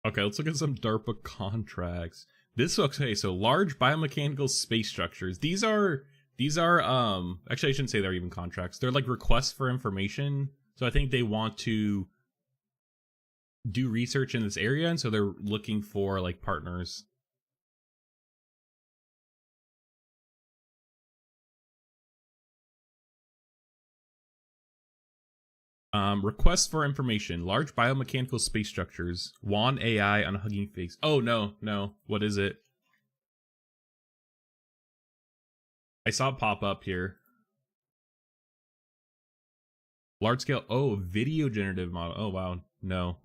Okay, let's look at some DARPA contracts. Okay, so large biomechanical space structures. These are actually I shouldn't say they're even contracts. They're like requests for information. So I think they want to do research in this area, and so they're looking for like partners. Requests for information. Large biomechanical space structures. WAN AI on Hugging Face. Oh, no. What is it? I saw it pop up here. Large scale. Oh, video generative model. Oh, wow. No.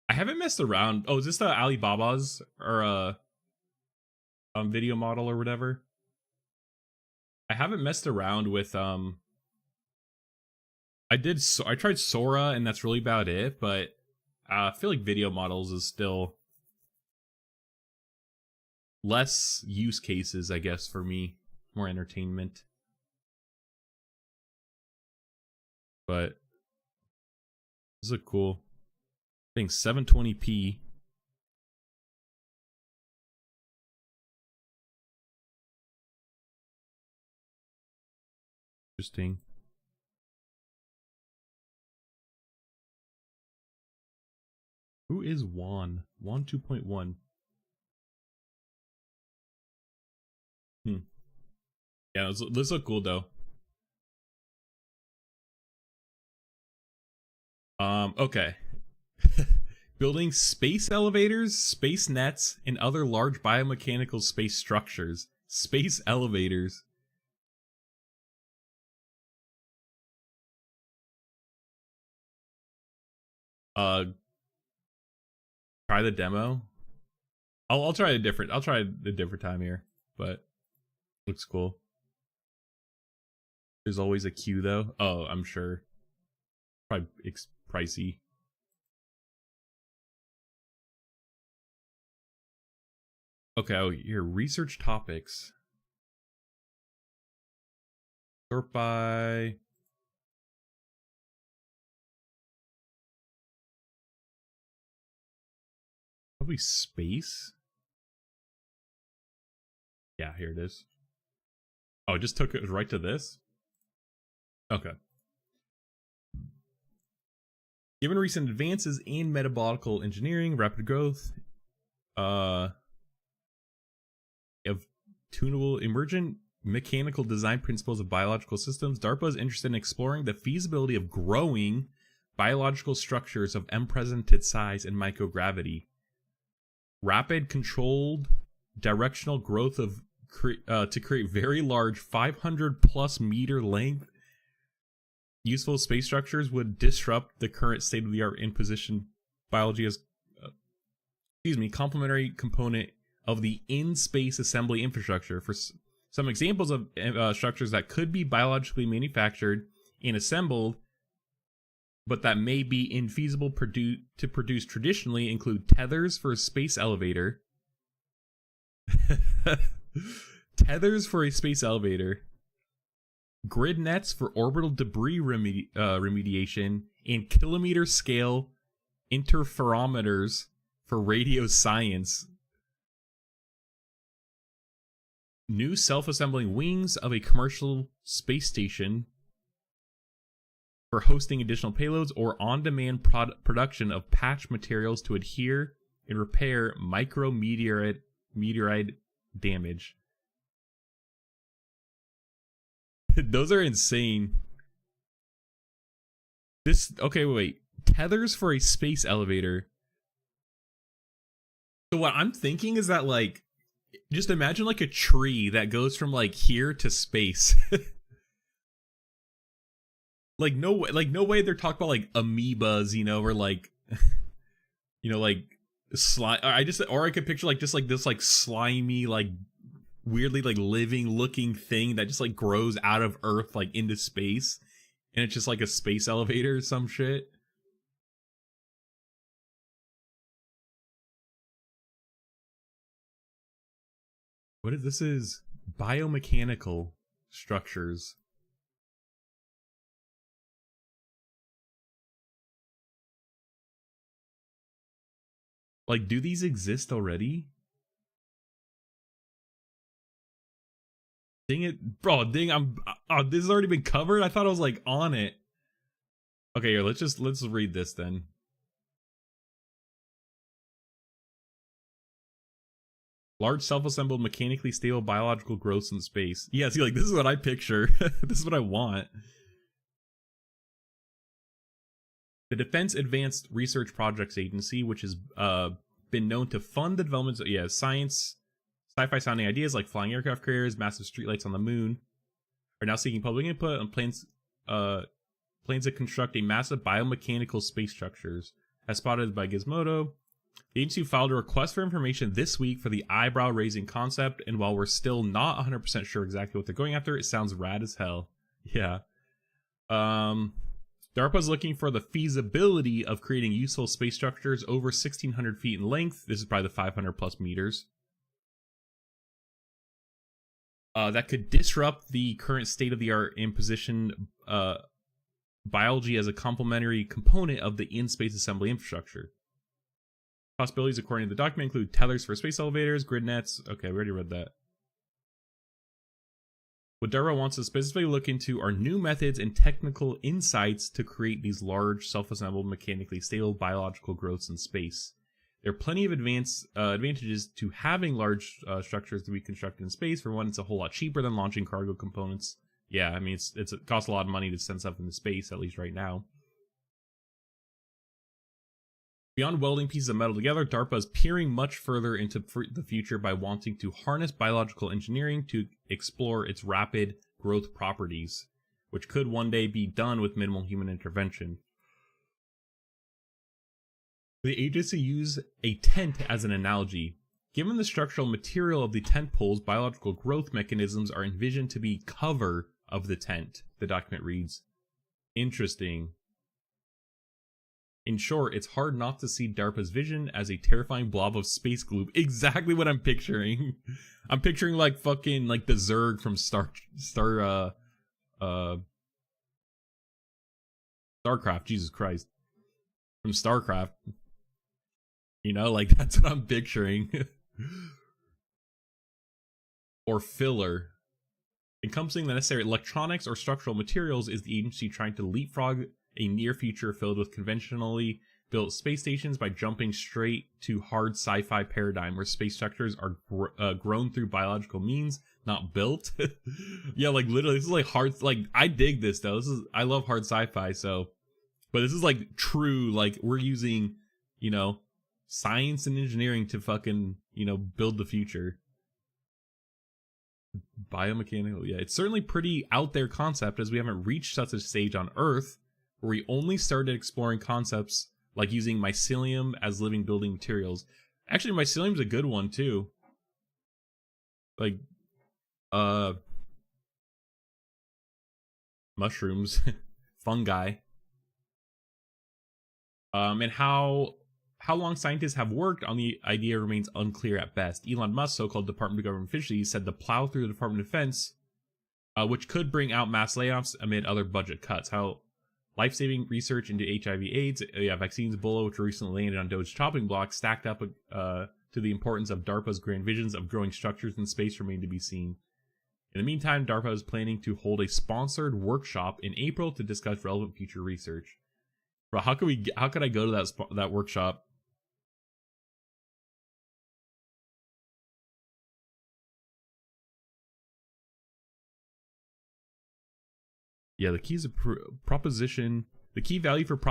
I haven't messed around. Oh, is this the Alibaba's or video model or whatever? I haven't messed around with I tried Sora, and that's really about it, but I feel like video models is still less use cases, I guess, for me. More entertainment. But this is cool. I think 720p. Interesting. Who is Juan? Juan 2.1. Yeah, this look cool though. Okay. Building space elevators, space nets, and other large biomechanical space structures. Space elevators. Try the demo. I'll try a different time here, but looks cool. There's always a queue though. Oh, I'm sure. Probably pricey. Okay, oh, here, research topics. Sort by... Probably space? Yeah, here it is. Oh, it just took it right to this? Okay. Given recent advances in metabolical engineering, rapid growth, of tunable emergent mechanical design principles of biological systems, DARPA is interested in exploring the feasibility of growing biological structures of unprecedented size and microgravity. Rapid, controlled, directional growth of to create very large 500+ meter length useful space structures would disrupt the current state-of-the-art in-position biology as complementary component of the in-space assembly infrastructure. For some examples of structures that could be biologically manufactured and assembled, but that may be infeasible to produce traditionally, include tethers for a space elevator. Tethers for a space elevator. Grid nets for orbital debris remediation, and kilometer-scale interferometers for radio science. New self-assembling wings of a commercial space station for hosting additional payloads, or on-demand production of patch materials to adhere and repair meteorite damage. Those are insane. Okay, wait. Tethers for a space elevator. So what I'm thinking is that, like, just imagine like a tree that goes from like here to space. Like no way they're talking about like amoebas, you know, or like like slime. I could picture like just like this like slimy, like weirdly like living looking thing that just like grows out of Earth like into space, and it's just like a space elevator or some shit. What is this? Is biomechanical structures. Like, do these exist already? Dang it, bro! Dang, this has already been covered. I thought I was like on it. Okay, here, let's read this then. Large self-assembled mechanically stable biological growths in space. Yeah, see, like this is what I picture. This is what I want. The Defense Advanced Research Projects Agency, which has been known to fund the development of sci-fi sounding ideas like flying aircraft carriers, massive streetlights on the moon, are now seeking public input on plans to construct a massive biomechanical space structures, as spotted by Gizmodo. The agency filed a request for information this week for the eyebrow-raising concept, and while we're still not 100% sure exactly what they're going after, it sounds rad as hell. Yeah. DARPA's looking for the feasibility of creating useful space structures over 1,600 feet in length. This is probably the 500 plus meters. That could disrupt the current state-of-the-art and position biology as a complementary component of the in-space assembly infrastructure. Possibilities, according to the document, include tethers for space elevators, grid nets. Okay, we already read that. What DARPA wants to specifically look into are new methods and technical insights to create these large, self-assembled, mechanically stable biological growths in space. There are plenty of advantages to having large structures to be constructed in space. For one, it's a whole lot cheaper than launching cargo components. Yeah, I mean, it costs a lot of money to send stuff into space, at least right now. Beyond welding pieces of metal together, DARPA is peering much further into the future by wanting to harness biological engineering to explore its rapid growth properties, which could one day be done with minimal human intervention. The agency used a tent as an analogy. Given the structural material of the tent poles, biological growth mechanisms are envisioned to be cover of the tent, the document reads. Interesting. In short, it's hard not to see DARPA's vision as a terrifying blob of space glue. Exactly what I'm picturing. I'm picturing like fucking like the Zerg from StarCraft. Jesus Christ. From StarCraft. You know, like that's what I'm picturing. Or filler. Encompassing the necessary electronics or structural materials is the agency trying to leapfrog a near future filled with conventionally built space stations by jumping straight to hard sci-fi paradigm where space structures are grown through biological means, not built. Yeah, like literally, this is like hard. Like I dig this though. I love hard sci-fi. So, but this is like true. Like we're using, you know, science and engineering to fucking, you know, build the future. Biomechanical. Yeah, it's certainly pretty out there concept as we haven't reached such a stage on Earth where we only started exploring concepts like using mycelium as living building materials. Actually, mycelium's a good one too. Like, mushrooms, fungi. And how long scientists have worked on the idea remains unclear at best. Elon Musk, so-called Department of Government Efficiency, said to plow through the Department of Defense, which could bring out mass layoffs amid other budget cuts. How life-saving research into HIV/AIDS, vaccines, Ebola, which recently landed on DOD's chopping block, stacked up to the importance of DARPA's grand visions of growing structures in space remain to be seen. In the meantime, DARPA is planning to hold a sponsored workshop in April to discuss relevant future research. Bro, how could I go to that workshop? Yeah, the keys of proposition. The key value prop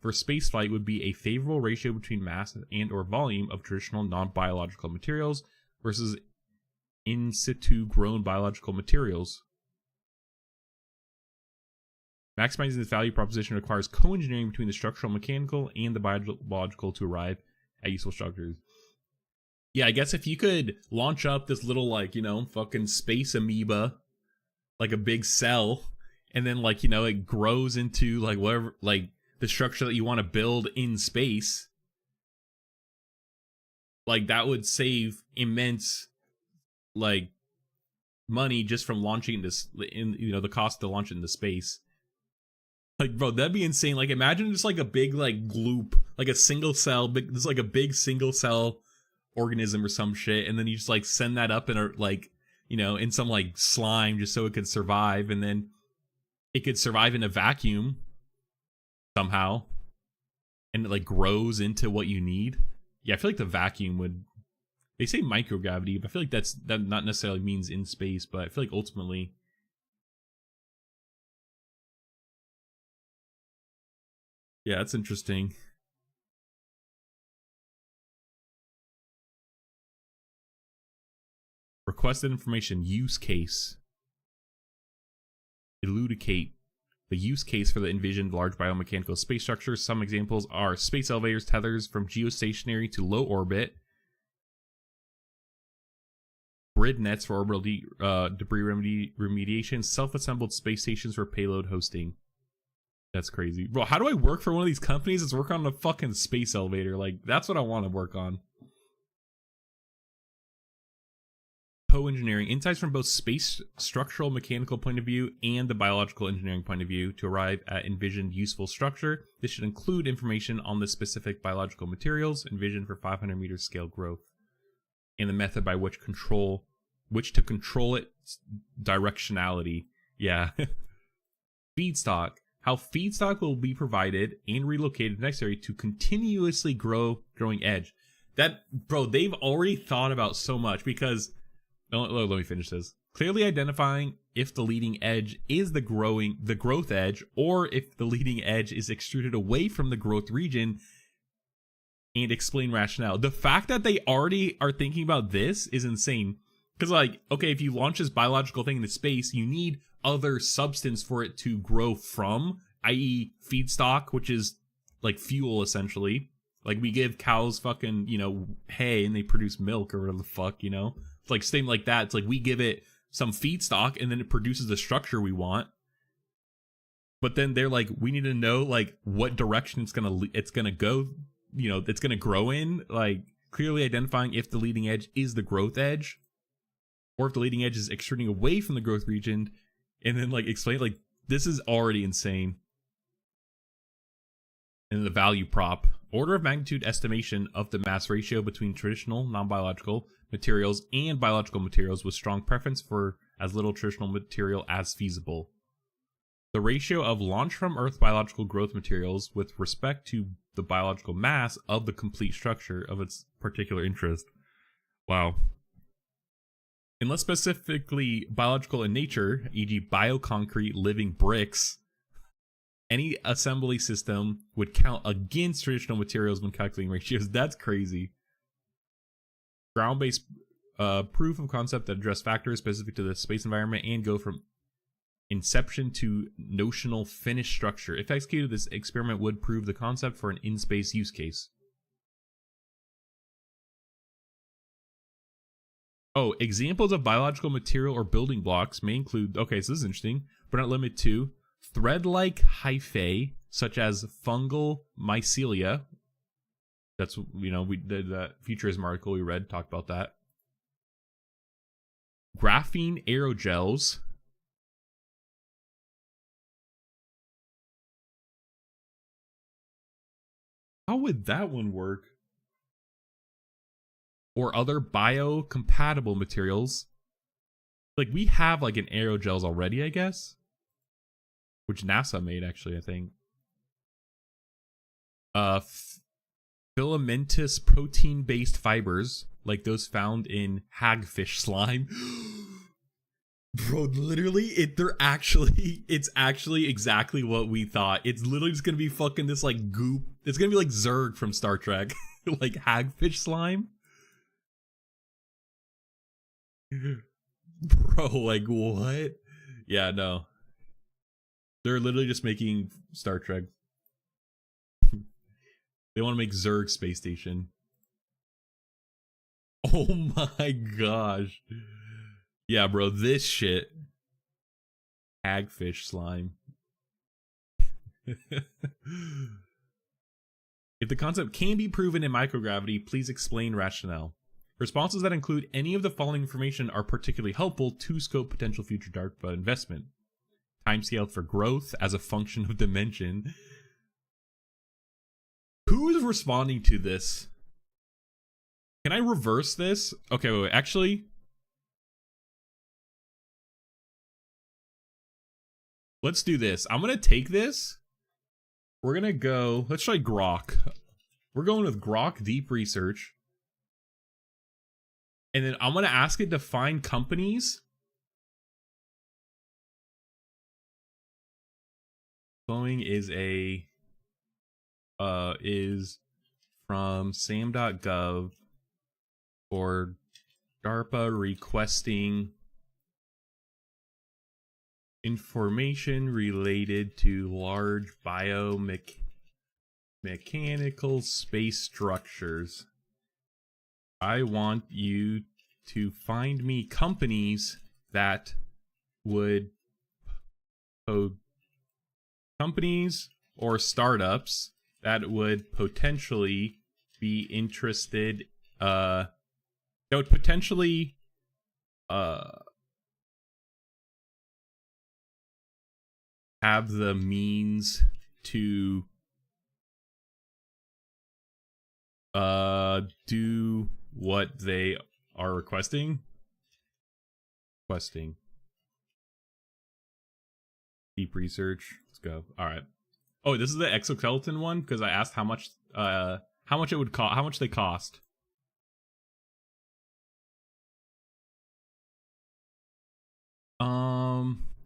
for spaceflight would be a favorable ratio between mass and or volume of traditional non-biological materials versus in situ grown biological materials. Maximizing this value proposition requires co-engineering between the structural, mechanical, and the biological to arrive at useful structures. Yeah, I guess if you could launch up this little, like, you know, fucking space amoeba, like a big cell, and then, like, you know, it grows into like whatever, like the structure that you want to build in space, like that would save immense like money just from launching this in, you know, the cost to launch it into space. Like, bro, that'd be insane. Like, imagine just like a big like gloop, like a single cell, just like a big single cell organism or some shit, and then you just like send that up in a, like, you know, in some like slime just so it could survive, and then it could survive in a vacuum somehow, and it like grows into what you need. Yeah, I feel like the vacuum would. They say microgravity, but I feel like that not necessarily means in space, but I feel like ultimately. Yeah, that's interesting. Requested information use case. Elucidate the use case for the envisioned large biomechanical space structures. Some examples are space elevators, tethers from geostationary to low orbit, grid nets for orbital debris remediation, self-assembled space stations for payload hosting. That's crazy. Bro, how do I work for one of these companies that's working on a fucking space elevator? Like, that's what I want to work on. Co-engineering, insights from both space structural mechanical point of view and the biological engineering point of view to arrive at envisioned useful structure. This should include information on the specific biological materials envisioned for 500 meter scale growth and the method by which to control its directionality. Yeah. Feedstock. How feedstock will be provided and relocated if necessary to continuously growing edge. That, bro, they've already thought about so much because, let me finish this. Clearly identifying if the leading edge is the growth edge, or if the leading edge is extruded away from the growth region, and explain rationale. The fact that they already are thinking about this is insane. Because, like, okay, if you launch this biological thing into space, you need other substance for it to grow from, i.e. feedstock, which is like fuel essentially. Like, we give cows fucking, hay and they produce milk or whatever the fuck, It's like same like that. It's like we give it some feedstock and then it produces the structure we want. But then they're like, we need to know like what direction it's gonna go, it's gonna grow in. Like, clearly identifying if the leading edge is the growth edge, or if the leading edge is extruding away from the growth region, and then like explain, like, this is already insane. And the value prop, order of magnitude estimation of the mass ratio between traditional non-biological materials and biological materials, with strong preference for as little traditional material as feasible. The ratio of launch from Earth biological growth materials with respect to the biological mass of the complete structure of its particular interest. Wow. Unless specifically biological in nature, e.g. bioconcrete living bricks, any assembly system would count against traditional materials when calculating ratios. That's crazy. Ground-based proof of concept that address factors specific to the space environment and go from inception to notional finished structure. If executed, this experiment would prove the concept for an in-space use case. Oh, examples of biological material or building blocks may include, okay, so this is interesting, but not limited to, thread-like hyphae, such as fungal mycelia. That's, we did that futurism article we read, talked about that. Graphene aerogels. How would that one work? Or other biocompatible materials. Like, we have like an aerogels already, I guess, which NASA made, actually, I think. Filamentous protein-based fibers, like those found in hagfish slime. Bro, literally, it's actually exactly what we thought. It's literally just gonna be fucking this like goop. It's gonna be like Zurg from Star Trek, like hagfish slime. Bro, like, what? Yeah, no. They're literally just making Star Trek. They want to make Zurg space station. Oh my gosh. Yeah, bro, this shit. Hagfish slime. If the concept can be proven in microgravity, please explain rationale. Responses that include any of the following information are particularly helpful to scope potential future DARPA investment. Timescale for growth as a function of dimension. Who is responding to this? Can I reverse this? Okay, wait, actually. Let's do this. I'm going to take this. We're going to go, let's try Grok. We're going with Grok Deep Research. And then I'm going to ask it to find companies. Following is from sam.gov for DARPA requesting Information related to large biomechanical space structures. I want you to find me companies that would companies or startups that would potentially be interested that would potentially have the means to do what they are requesting. Deep research. Let's go. All right. Oh, this is the exoskeleton one because I asked how much it would cost, how much they cost.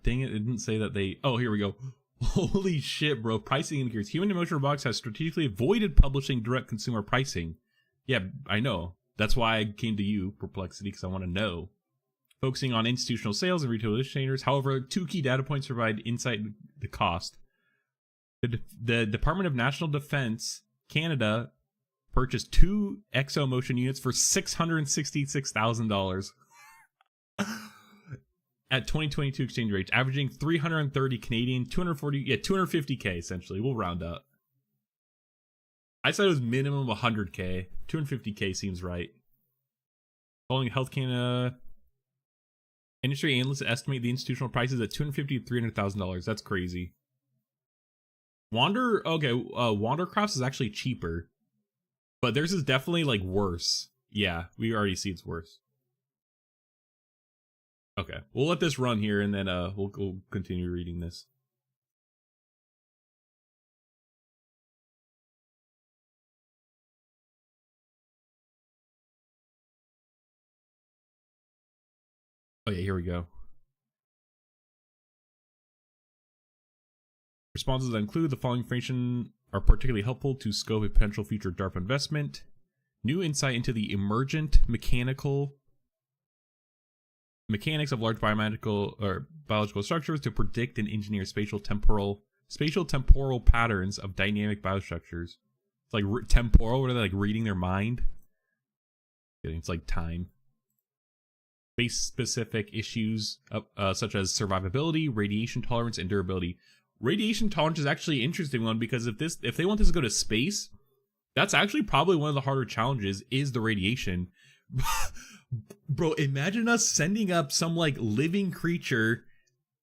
Dang it didn't say that they. Oh, here we go. Holy shit, bro! Pricing indicators. Human Emotion Robotics has strategically avoided publishing direct consumer pricing. Yeah, I know. That's why I came to you, Perplexity, because I want to know. Focusing on institutional sales and retail distributors. However, 2 key data points provide insight into the cost. The Department of National Defense, Canada, purchased 2 ExoMotion units for $666,000 at 2022 exchange rates, averaging 330 Canadian, 250K essentially. We'll round up. I said it was minimum 100K. 250K seems right. Following Health Canada, industry analysts estimate the institutional prices at $250,000 to $300,000. That's crazy. Wandercraft's is actually cheaper, but theirs is definitely like worse. Yeah, we already see it's worse. Okay, we'll let this run here, and then we'll continue reading this. Oh yeah, here we go. Responses that include the following information are particularly helpful to scope a potential future DARPA investment. New insight into the emergent mechanics of large biological structures to predict and engineer spatial temporal patterns of dynamic biostructures. It's like temporal, where they're like reading their mind. It's like time. Space-specific issues such as survivability, radiation tolerance, and durability. Radiation tolerance is actually an interesting one because if they want this to go to space, that's actually probably one of the harder challenges is the radiation. Bro, imagine us sending up some like living creature,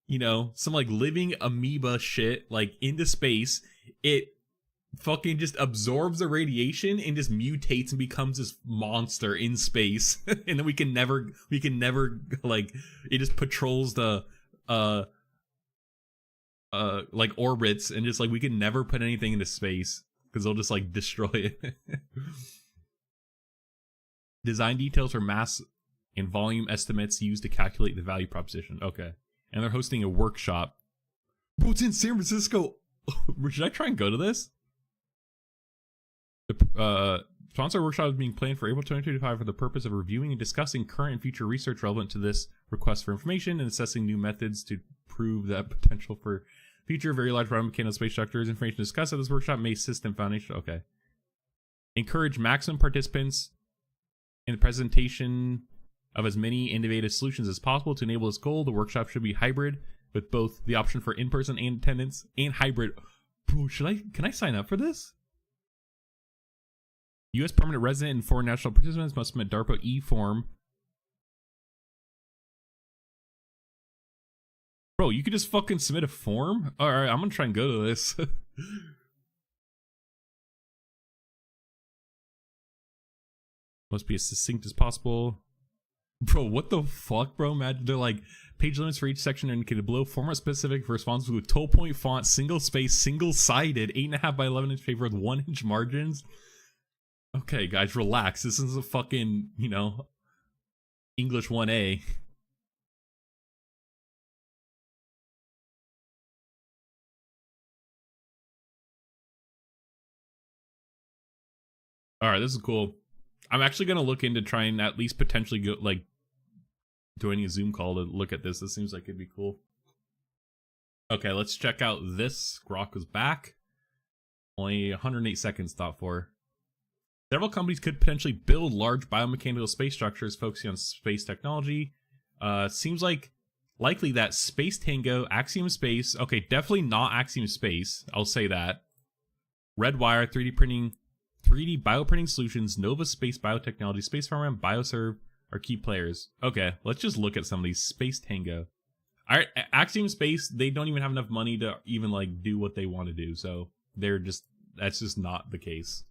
some like living amoeba shit like into space. It fucking just absorbs the radiation and just mutates and becomes this monster in space. And then we can never like, it just patrols the like orbits, and just like we can never put anything into space because they'll just like destroy it. Design details for mass and volume estimates used to calculate the value proposition. Okay. And they're hosting a workshop. Bro, it's in San Francisco. Should I try and go to this? The sponsor workshop is being planned for April 2025 for the purpose of reviewing and discussing current and future research relevant to this request for information and assessing new methods to prove that potential for future very large biomechanical space structures. Information discussed at this workshop may assist in foundation. Okay. Encourage maximum participants in the presentation of as many innovative solutions as possible to enable this goal. The workshop should be hybrid with both the option for in-person and attendance and hybrid. Bro, can I sign up for this? U.S. permanent resident and foreign national participants must submit DARPA E-form. Bro, you could just fucking submit a form? Alright, I'm gonna try and go to this. Must be as succinct as possible. Bro, what the fuck, bro? Imagine they're like, page limits for each section are indicated below. Format specific for responses with 12-point font, single space, single-sided, 8.5 by 11-inch paper with 1-inch margins. Okay, guys, relax. This is a fucking, English 1A. Alright, this is cool. I'm actually going to look into trying at least potentially go, like, joining a Zoom call to look at this. This seems like it'd be cool. Okay, let's check out this. Grok is back. Only 108 seconds thought for. Several companies could potentially build large biomechanical space structures focusing on space technology. Seems like likely that Space Tango, Axiom Space, okay, definitely not Axiom Space, I'll say that. Redwire, 3D printing, 3D bioprinting solutions, Nova Space Biotechnology, Space Pharma, and Bioserve are key players. Okay, let's just look at some of these. Space Tango. Alright, Axiom Space, they don't even have enough money to even like do what they want to do, so they're just, that's just not the case.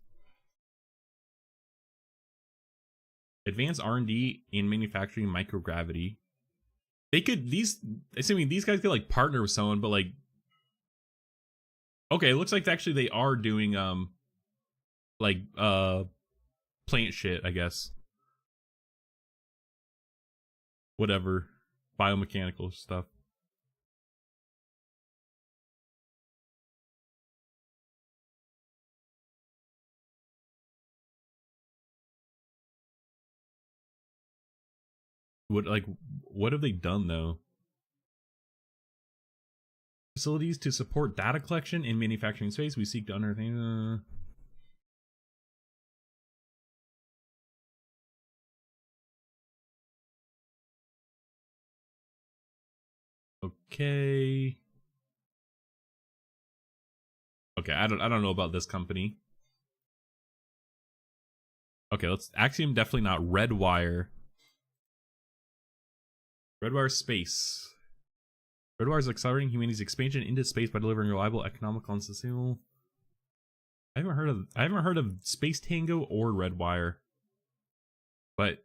Advanced R&D in manufacturing microgravity. They could, assuming these guys could like partner with someone, but like, okay, it looks like actually they are doing plant shit, I guess. Whatever, biomechanical stuff. What have they done though? Facilities to support data collection in manufacturing space. We seek to unearth. Okay. Okay, I don't know about this company. Okay, let's Axiom, definitely not. Redwire. Redwire Space. Redwire is accelerating humanity's expansion into space by delivering reliable, economical, and sustainable. I haven't heard of Space Tango or Redwire. But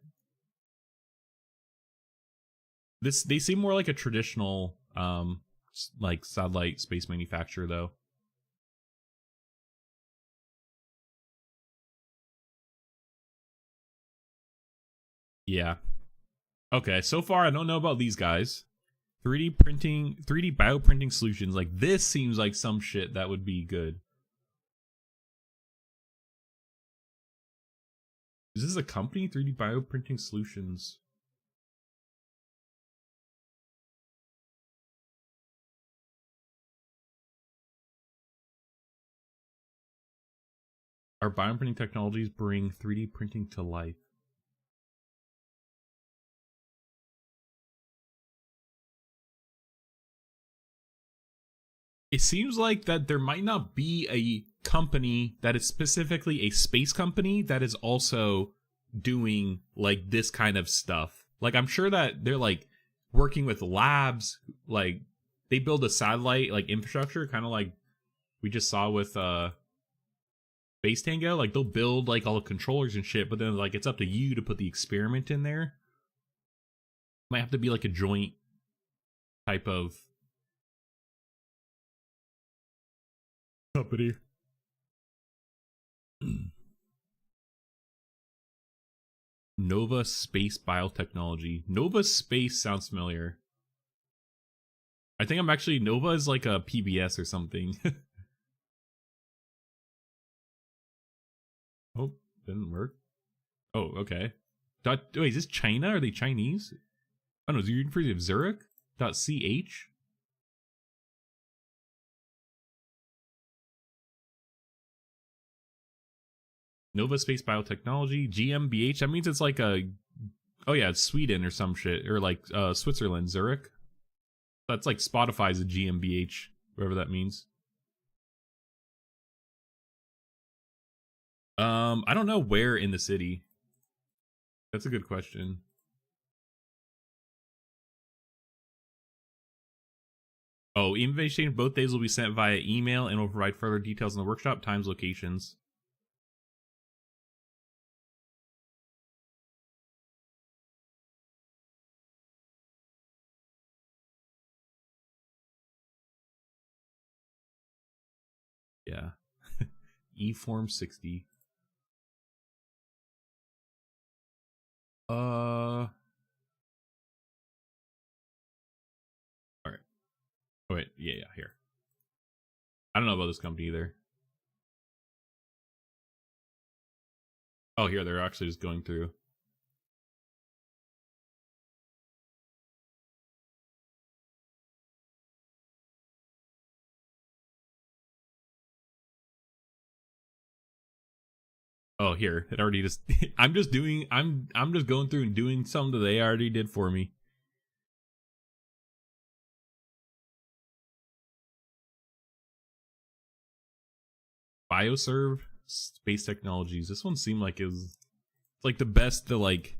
they seem more like a traditional like satellite space manufacturer though. Yeah. Okay, so far I don't know about these guys. 3D printing, 3D bioprinting solutions. Like this seems like some shit that would be good. Is this a company? 3D bioprinting solutions. Our bioprinting technologies bring 3D printing to life. It seems like that there might not be a company that is specifically a space company that is also doing like this kind of stuff. Like I'm sure that they're like working with labs, like they build a satellite like infrastructure, kind of like we just saw with Space Tango. Like they'll build like all the controllers and shit, but then like it's up to you to put the experiment in there. Might have to be like a joint type of company. Nova Space Biotechnology. Nova Space sounds familiar. I think I'm actually, Nova is like a PBS or something. Oh, didn't work. Oh, okay. Wait, is this China? Are they Chinese? I don't know, is the University of Zurich? .ch? Nova Space Biotechnology, GmbH. That means it's like a, oh yeah, it's Sweden or some shit, or like Switzerland, Zurich. That's like Spotify's a GmbH, whatever that means. I don't know where in the city. That's a good question. Oh, invitation both days will be sent via email and will provide further details on the workshop, times, locations. Yeah. E-form 60. All right. Oh, wait, yeah, here. I don't know about this company either. Oh, here, they're actually just going through. Oh, here it already just. I'm just going through and doing something that they already did for me. Bioserve Space Technologies. This one seemed like it was it's like the best to like.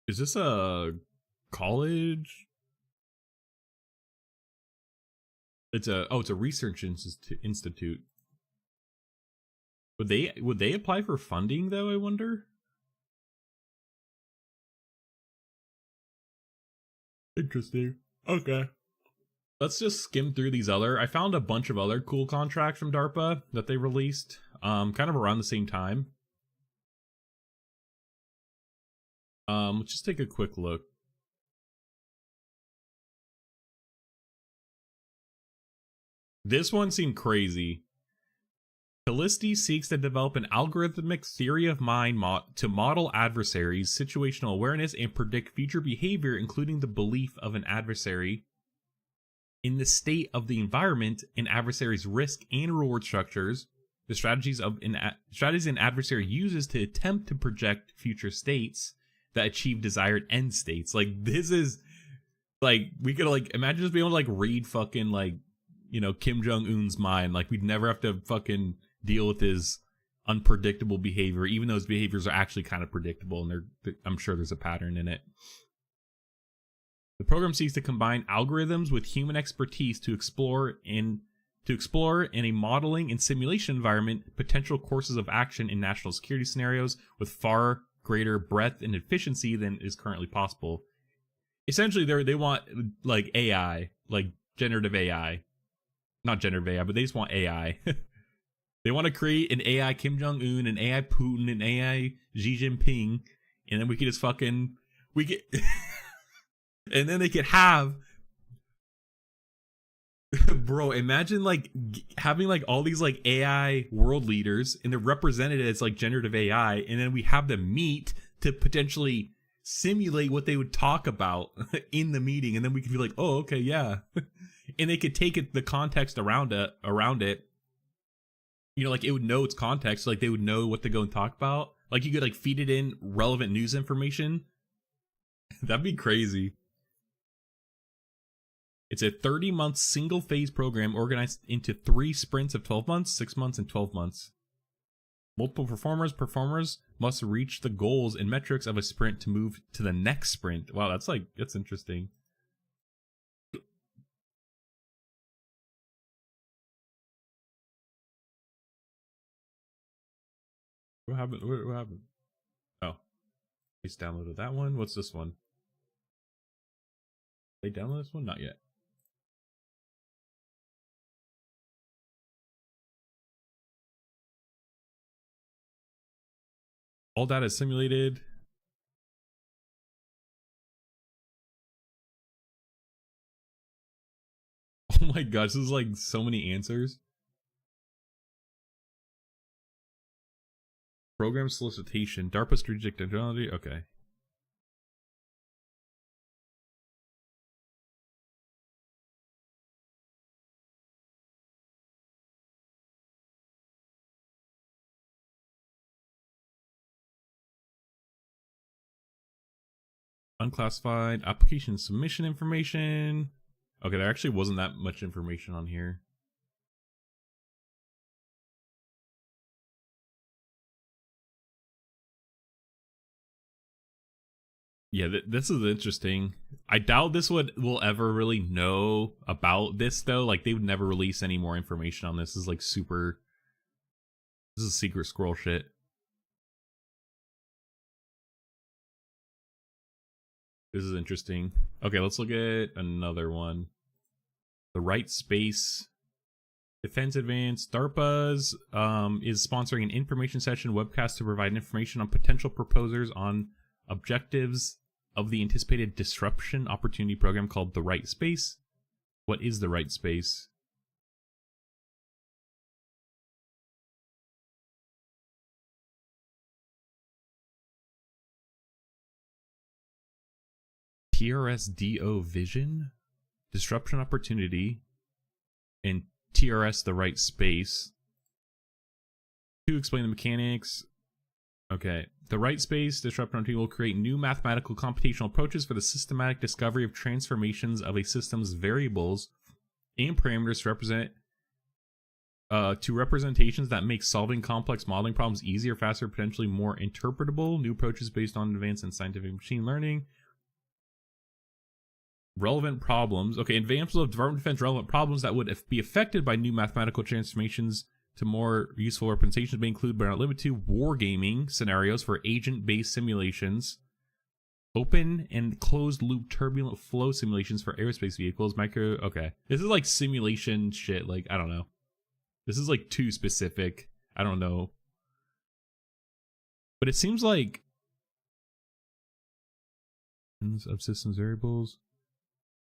Is this a college? It's a research institute. Would they apply for funding though, I wonder? Interesting. Okay. Let's just skim through these other. I found a bunch of other cool contracts from DARPA that they released kind of around the same time. Let's just take a quick look. This one seemed crazy. Callisti seeks to develop an algorithmic theory of mind to model adversaries, situational awareness, and predict future behavior, including the belief of an adversary in the state of the environment, an adversary's risk and reward structures, the strategies an adversary uses to attempt to project future states that achieve desired end states. Like, this is like, we could like imagine just being able to like read fucking like, you know, Kim Jong-un's mind. Like, we'd never have to fucking deal with his unpredictable behavior, even though his behaviors are actually kind of predictable, and I'm sure there's a pattern in it. The program seeks to combine algorithms with human expertise to explore in a modeling and simulation environment potential courses of action in national security scenarios with far greater breadth and efficiency than is currently possible. Essentially, they want like AI, like generative AI. Not generative AI, but they just want AI. They want to create an AI Kim Jong-un, an AI Putin, an AI Xi Jinping, and then we could just and then they could have bro, imagine like having like all these like AI world leaders and they're represented as like generative AI, and then we have them meet to potentially simulate what they would talk about in the meeting, and then we could be like, oh, okay, yeah. And they could take the context around it. You know, like it would know its context, like they would know what to go and talk about. Like you could like feed it in relevant news information. That'd be crazy. It's a 30-month single-phase program organized into 3 sprints of 12 months, 6 months, and 12 months. Multiple performers must reach the goals and metrics of a sprint to move to the next sprint. Wow, that's interesting. What happened? What happened? Oh, I just downloaded that one. What's this one? They download this one? Not yet. All data is simulated. Oh my gosh, this is like so many answers. Program solicitation. DARPA strategic technology. Okay. Unclassified application submission information. Okay, there actually wasn't that much information on here. Yeah, this is interesting. I doubt this will ever really know about this though. Like they would never release any more information on this. This is like super. This is secret scroll shit. This is interesting. Okay, let's look at another one. The Right Space Defense Advance. DARPA's is sponsoring an information session webcast to provide information on potential proposers on objectives of the anticipated disruption opportunity program called The Right Space. What is The Right Space? TRSDO Vision? disruption opportunity, and TRS the right space. 2, explain the mechanics. Okay. The right space disruption opportunity will create new mathematical computational approaches for the systematic discovery of transformations of a system's variables and parameters to representations that make solving complex modeling problems easier, faster, potentially more interpretable. New approaches based on advanced and scientific machine learning. Relevant problems. Okay, examples of Department of Defense relevant problems that would be affected by new mathematical transformations to more useful representations may include, but not limited to, wargaming scenarios for agent-based simulations, open and closed loop turbulent flow simulations for aerospace vehicles, okay. This is like simulation shit, like, I don't know. This is like too specific. I don't know. But it seems like of systems variables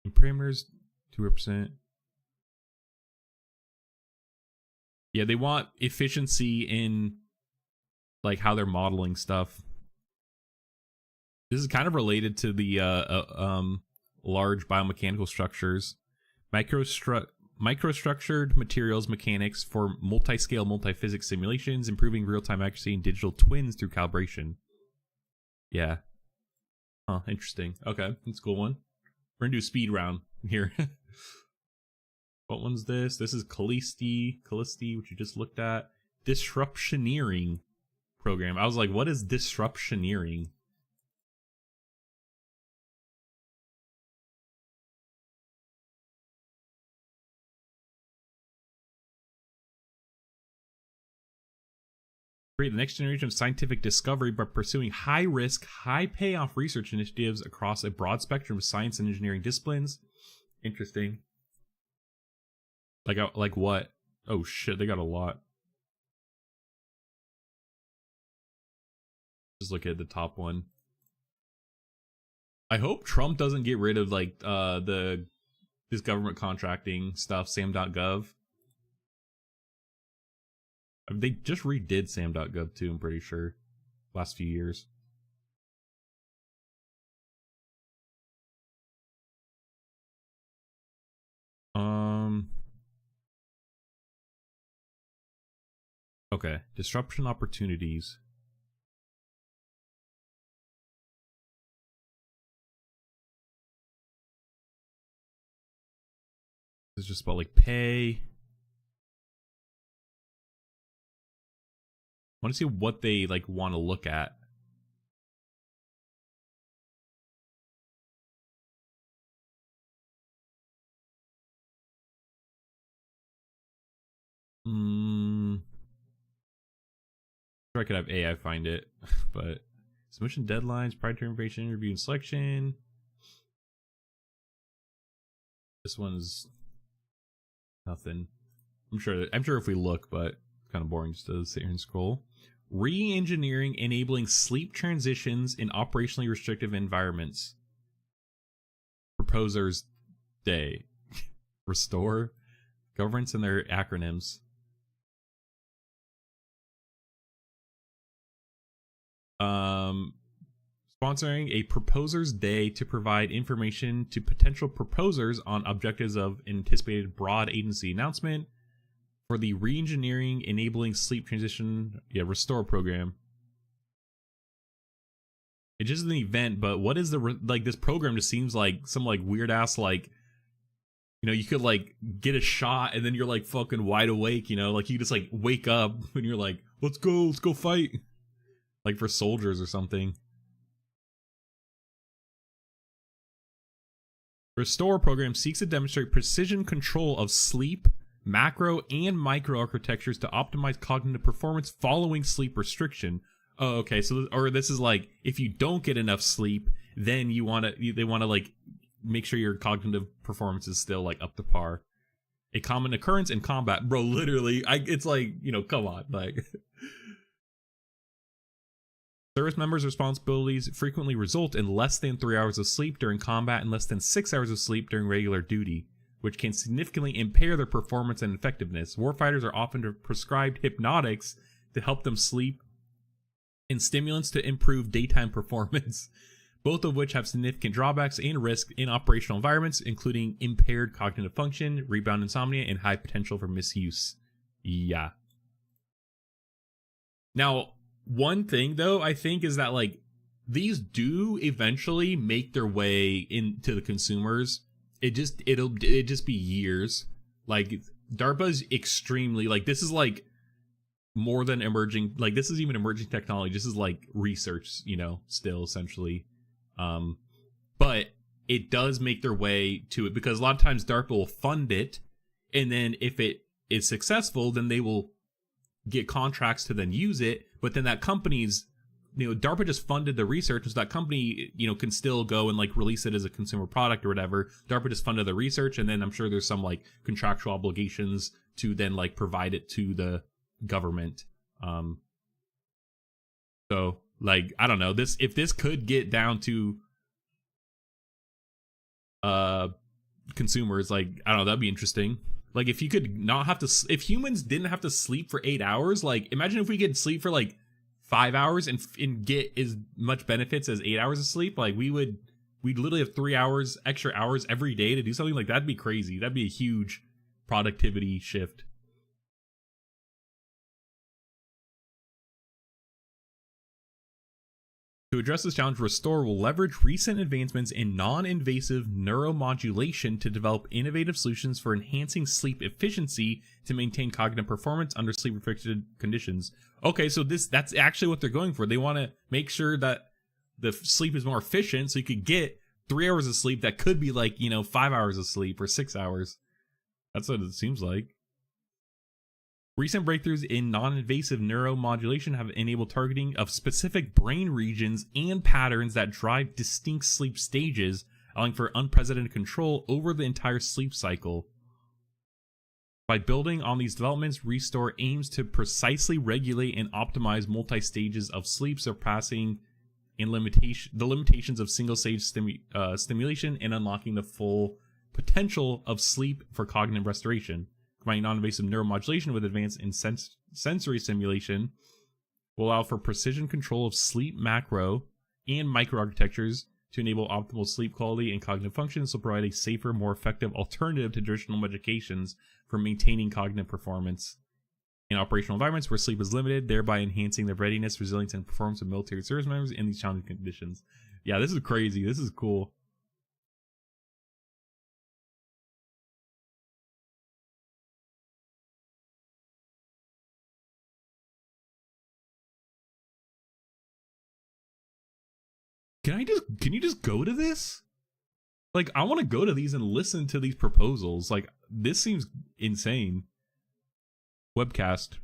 and parameters to represent. Yeah, they want efficiency in like how they're modeling stuff. This is kind of related to the large biomechanical structures. Microstructured materials mechanics for multi-scale multi-physics simulations, improving real-time accuracy in digital twins through calibration. Yeah. Huh, interesting. Okay, that's a cool one. We're gonna do a speed round here. What one's this? This is Callisti, which you just looked at. Disruptioneering program. I was like, what is disruptioneering? Create the next generation of scientific discovery by pursuing high-risk, high-payoff research initiatives across a broad spectrum of science and engineering disciplines. Interesting. Like what? Oh shit, they got a lot. Just look at the top one. I hope Trump doesn't get rid of like this government contracting stuff, sam.gov. They just redid sam.gov too, I'm pretty sure. Last few years. Okay, disruption opportunities. This is just about like pay. I want to see what they like want to look at. Sure I could have AI find it, but submission deadlines, proprietary information, interview and selection. This one's nothing. I'm sure if we look, but it's kind of boring just to sit here and scroll. Re-engineering enabling sleep transitions in operationally restrictive environments. Proposers Day. Restore. Governments and their acronyms. Sponsoring a Proposers Day to provide information to potential proposers on objectives of anticipated broad agency announcement for the Re-engineering Enabling Sleep Transition Restore program. It's just an event, but what is the this program just seems like some like weird ass like, you know, you could like get a shot and then you're like fucking wide awake, you know, like you just like wake up and you're like, let's go fight. Like for soldiers or something. Restore program seeks to demonstrate precision control of sleep, macro, and micro architectures to optimize cognitive performance following sleep restriction. Oh, okay. So, or this is like, if you don't get enough sleep, then they want to like make sure your cognitive performance is still like up to par. A common occurrence in combat, bro. Literally, it's like, you know, come on, like. Service members' responsibilities frequently result in less than 3 hours of sleep during combat and less than 6 hours of sleep during regular duty, which can significantly impair their performance and effectiveness. Warfighters are often prescribed hypnotics to help them sleep and stimulants to improve daytime performance. both of which have significant drawbacks and risks in operational environments, including impaired cognitive function, rebound insomnia, and high potential for misuse. Yeah. Now, one thing though, I think, is that like these do eventually make their way into the consumers. It'll just be years. Like DARPA's extremely, like, this is like more than emerging, like this is even emerging technology. This is like research, you know, still essentially. But it does make their way to it, because a lot of times DARPA will fund it, and then if it is successful, then they will get contracts to then use it. But then that company's, you know, DARPA just funded the research, so that company, you know, can still go and like release it as a consumer product or whatever. DARPA just funded the research, and then I'm sure there's some like contractual obligations to then like provide it to the government. So like, I don't know, this, if this could get down to consumers, like, I don't know, that'd be interesting. Like, if you could not have to, if humans didn't have to sleep for 8 hours, like, imagine if we could sleep for like 5 hours and get as much benefits as 8 hours of sleep. Like, we'd literally have 3 hours, extra hours every day to do something like that. That'd be crazy. That'd be a huge productivity shift. To address this challenge, Restore will leverage recent advancements in non-invasive neuromodulation to develop innovative solutions for enhancing sleep efficiency to maintain cognitive performance under sleep-restricted conditions. Okay, so that's actually what they're going for. They want to make sure that the sleep is more efficient, so you could get 3 hours of sleep that could be like, you know, 5 hours of sleep or 6 hours. That's what it seems like. Recent breakthroughs in non-invasive neuromodulation have enabled targeting of specific brain regions and patterns that drive distinct sleep stages, allowing for unprecedented control over the entire sleep cycle. By building on these developments, Restore aims to precisely regulate and optimize multi-stages of sleep, surpassing the limitations of single-stage stimulation and unlocking the full potential of sleep for cognitive restoration. Combining non-invasive neuromodulation with advanced sensory stimulation will allow for precision control of sleep macro and microarchitectures to enable optimal sleep quality and cognitive functions, to provide a safer, more effective alternative to traditional medications for maintaining cognitive performance in operational environments where sleep is limited, thereby enhancing the readiness, resilience, and performance of military service members in these challenging conditions. Yeah, this is crazy. This is cool. Can you just go to this? Like, I want to go to these and listen to these proposals. Like, this seems insane. Webcast.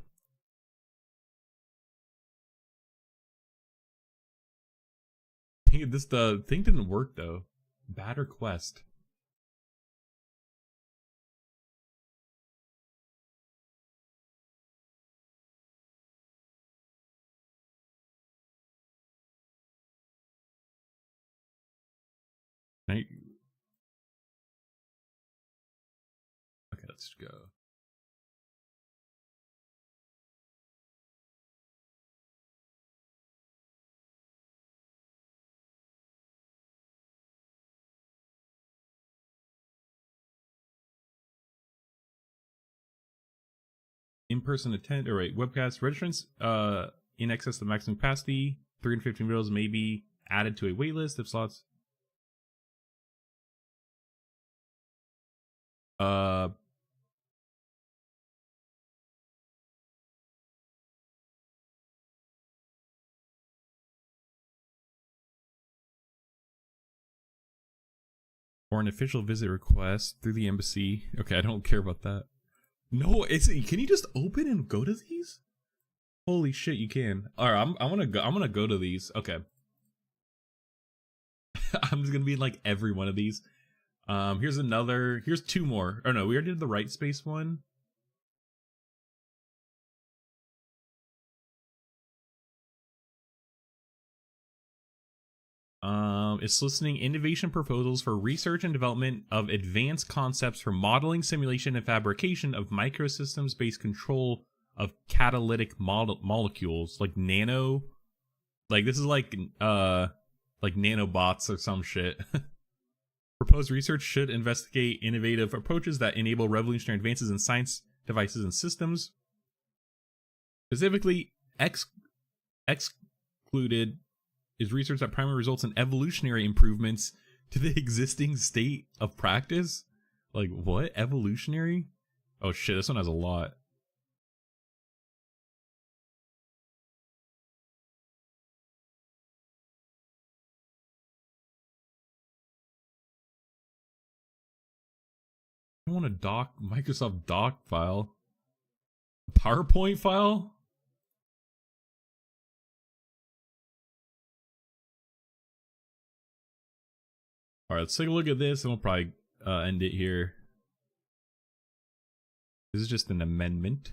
The thing didn't work though. Bad request. Okay, let's go. In-person attend, or wait, webcast registrants in excess of the maximum capacity. 315 videos may be added to a waitlist if slots. Or an official visit request through the embassy. Okay, I don't care about that. No, can you just open and go to these? Holy shit, you can. All right, I'm gonna go to these. Okay. I'm just gonna be in like every one of these. Here's two more. Oh no, we already did the right space one. It's soliciting innovation proposals for research and development of advanced concepts for modeling, simulation, and fabrication of microsystems-based control of catalytic molecules, like nano. Like, this is like like nanobots or some shit. Proposed research should investigate innovative approaches that enable revolutionary advances in science, devices, and systems. Specifically, excluded is research that primarily results in evolutionary improvements to the existing state of practice. Like, what? Evolutionary? Oh shit, this one has a lot. I want a Microsoft doc file. PowerPoint file? Alright, let's take a look at this and we'll probably end it here. This is just an amendment.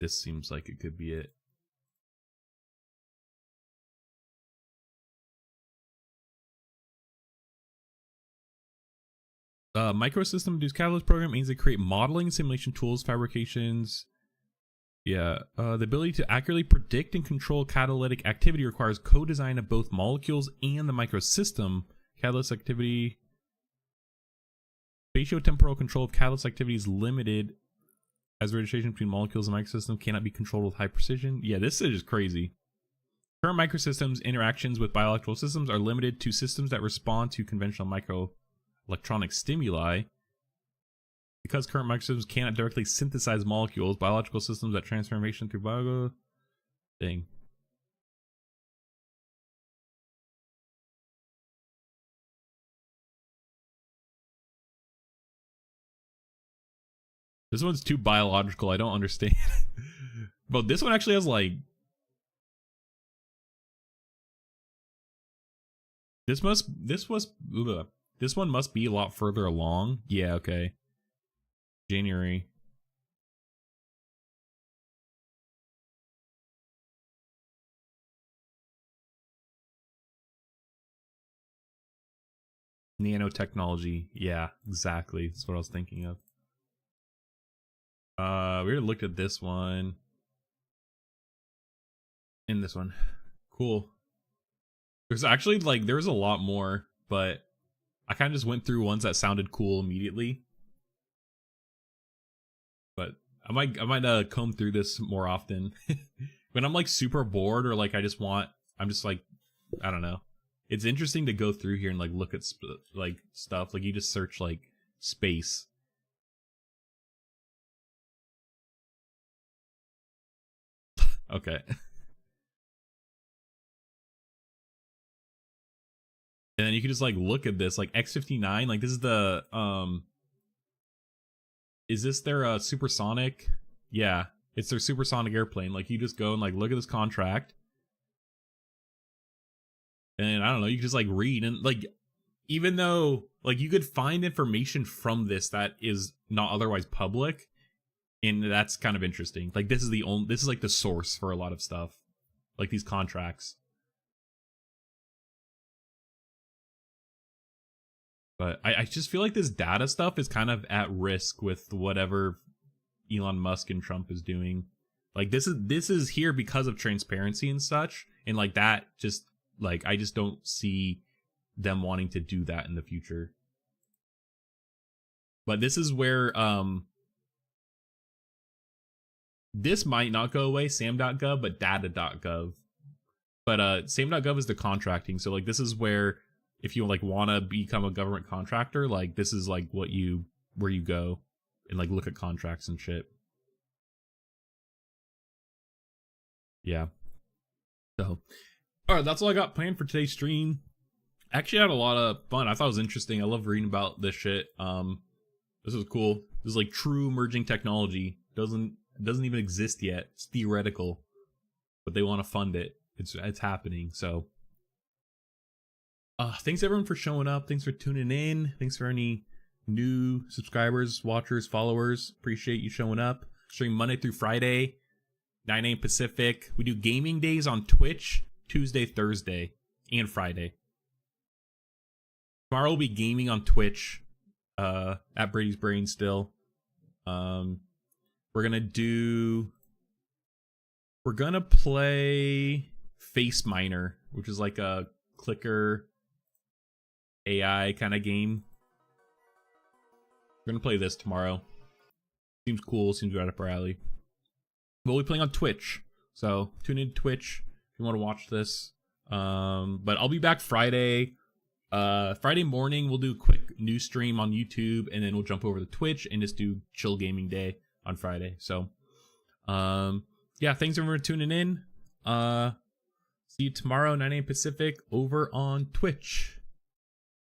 This seems like it could be it. Microsystem Induced Catalyst program aims to create modeling, simulation tools, fabrications. Yeah, the ability to accurately predict and control catalytic activity requires co-design of both molecules and the microsystem. Catalyst activity. Spatiotemporal control of catalyst activity is limited, as registration between molecules and microsystems cannot be controlled with high precision. Yeah, this is just crazy. Current microsystems interactions with biological systems are limited to systems that respond to conventional microelectronic stimuli. Because current microsystems cannot directly synthesize molecules, biological systems that transfer information through bio thing. This one's too biological. I don't understand. But this one actually has like this one must be a lot further along. Yeah, okay. January. Nanotechnology. Yeah, exactly. That's what I was thinking of. We already looked at this one. And this one. Cool. There's actually like there's a lot more, but I kind of just went through ones that sounded cool immediately. But I might comb through this more often when I'm like super bored or like I'm just like I don't know. It's interesting to go through here and like look at like stuff. Like you just search like space. Okay. And then you can just like look at this like X-59, like this is the is this their supersonic? Yeah, it's their supersonic airplane. Like you just go and like look at this contract. And I don't know, you can just like read and like even though like you could find information from this that is not otherwise public, and that's kind of interesting. Like this is like the source for a lot of stuff. Like these contracts. But I just feel like this data stuff is kind of at risk with whatever Elon Musk and Trump is doing. Like this is here because of transparency and such, and like that just like I just don't see them wanting to do that in the future. But this is where this might not go away, sam.gov, but data.gov. But sam.gov is the contracting, so like this is where if you like want to become a government contractor, like this is like where you go and like look at contracts and shit. Yeah. So, all right, that's all I got planned for today's stream. Actually, I had a lot of fun. I thought it was interesting. I love reading about this shit. This is cool. This is like true emerging technology. Doesn't even exist yet. It's theoretical, but they want to fund it. It's happening. So. Thanks everyone for showing up. Thanks for tuning in. Thanks for any new subscribers, watchers, followers. Appreciate you showing up. Stream Monday through Friday, 9 a.m. Pacific. We do gaming days on Twitch, Tuesday, Thursday, and Friday. Tomorrow we'll be gaming on Twitch, at Brady's Brain still. We're gonna do We're gonna play Face Miner, which is like a clicker AI kind of game. We're gonna play this tomorrow. Seems cool, seems right up our alley. We'll be playing on Twitch, so tune in to Twitch if you want to watch this. But I'll be back Friday. Friday morning, we'll do a quick news stream on YouTube, and then we'll jump over to Twitch and just do chill gaming day on Friday. So, yeah, thanks everyone for tuning in. See you tomorrow, 9 a.m. Pacific, over on Twitch.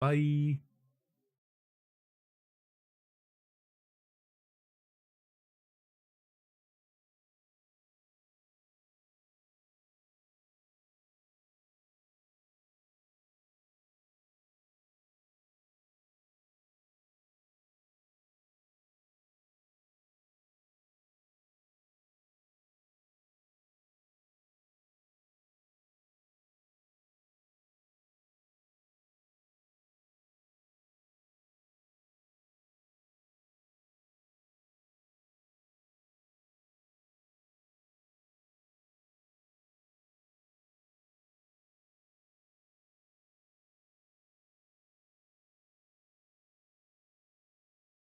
Bye.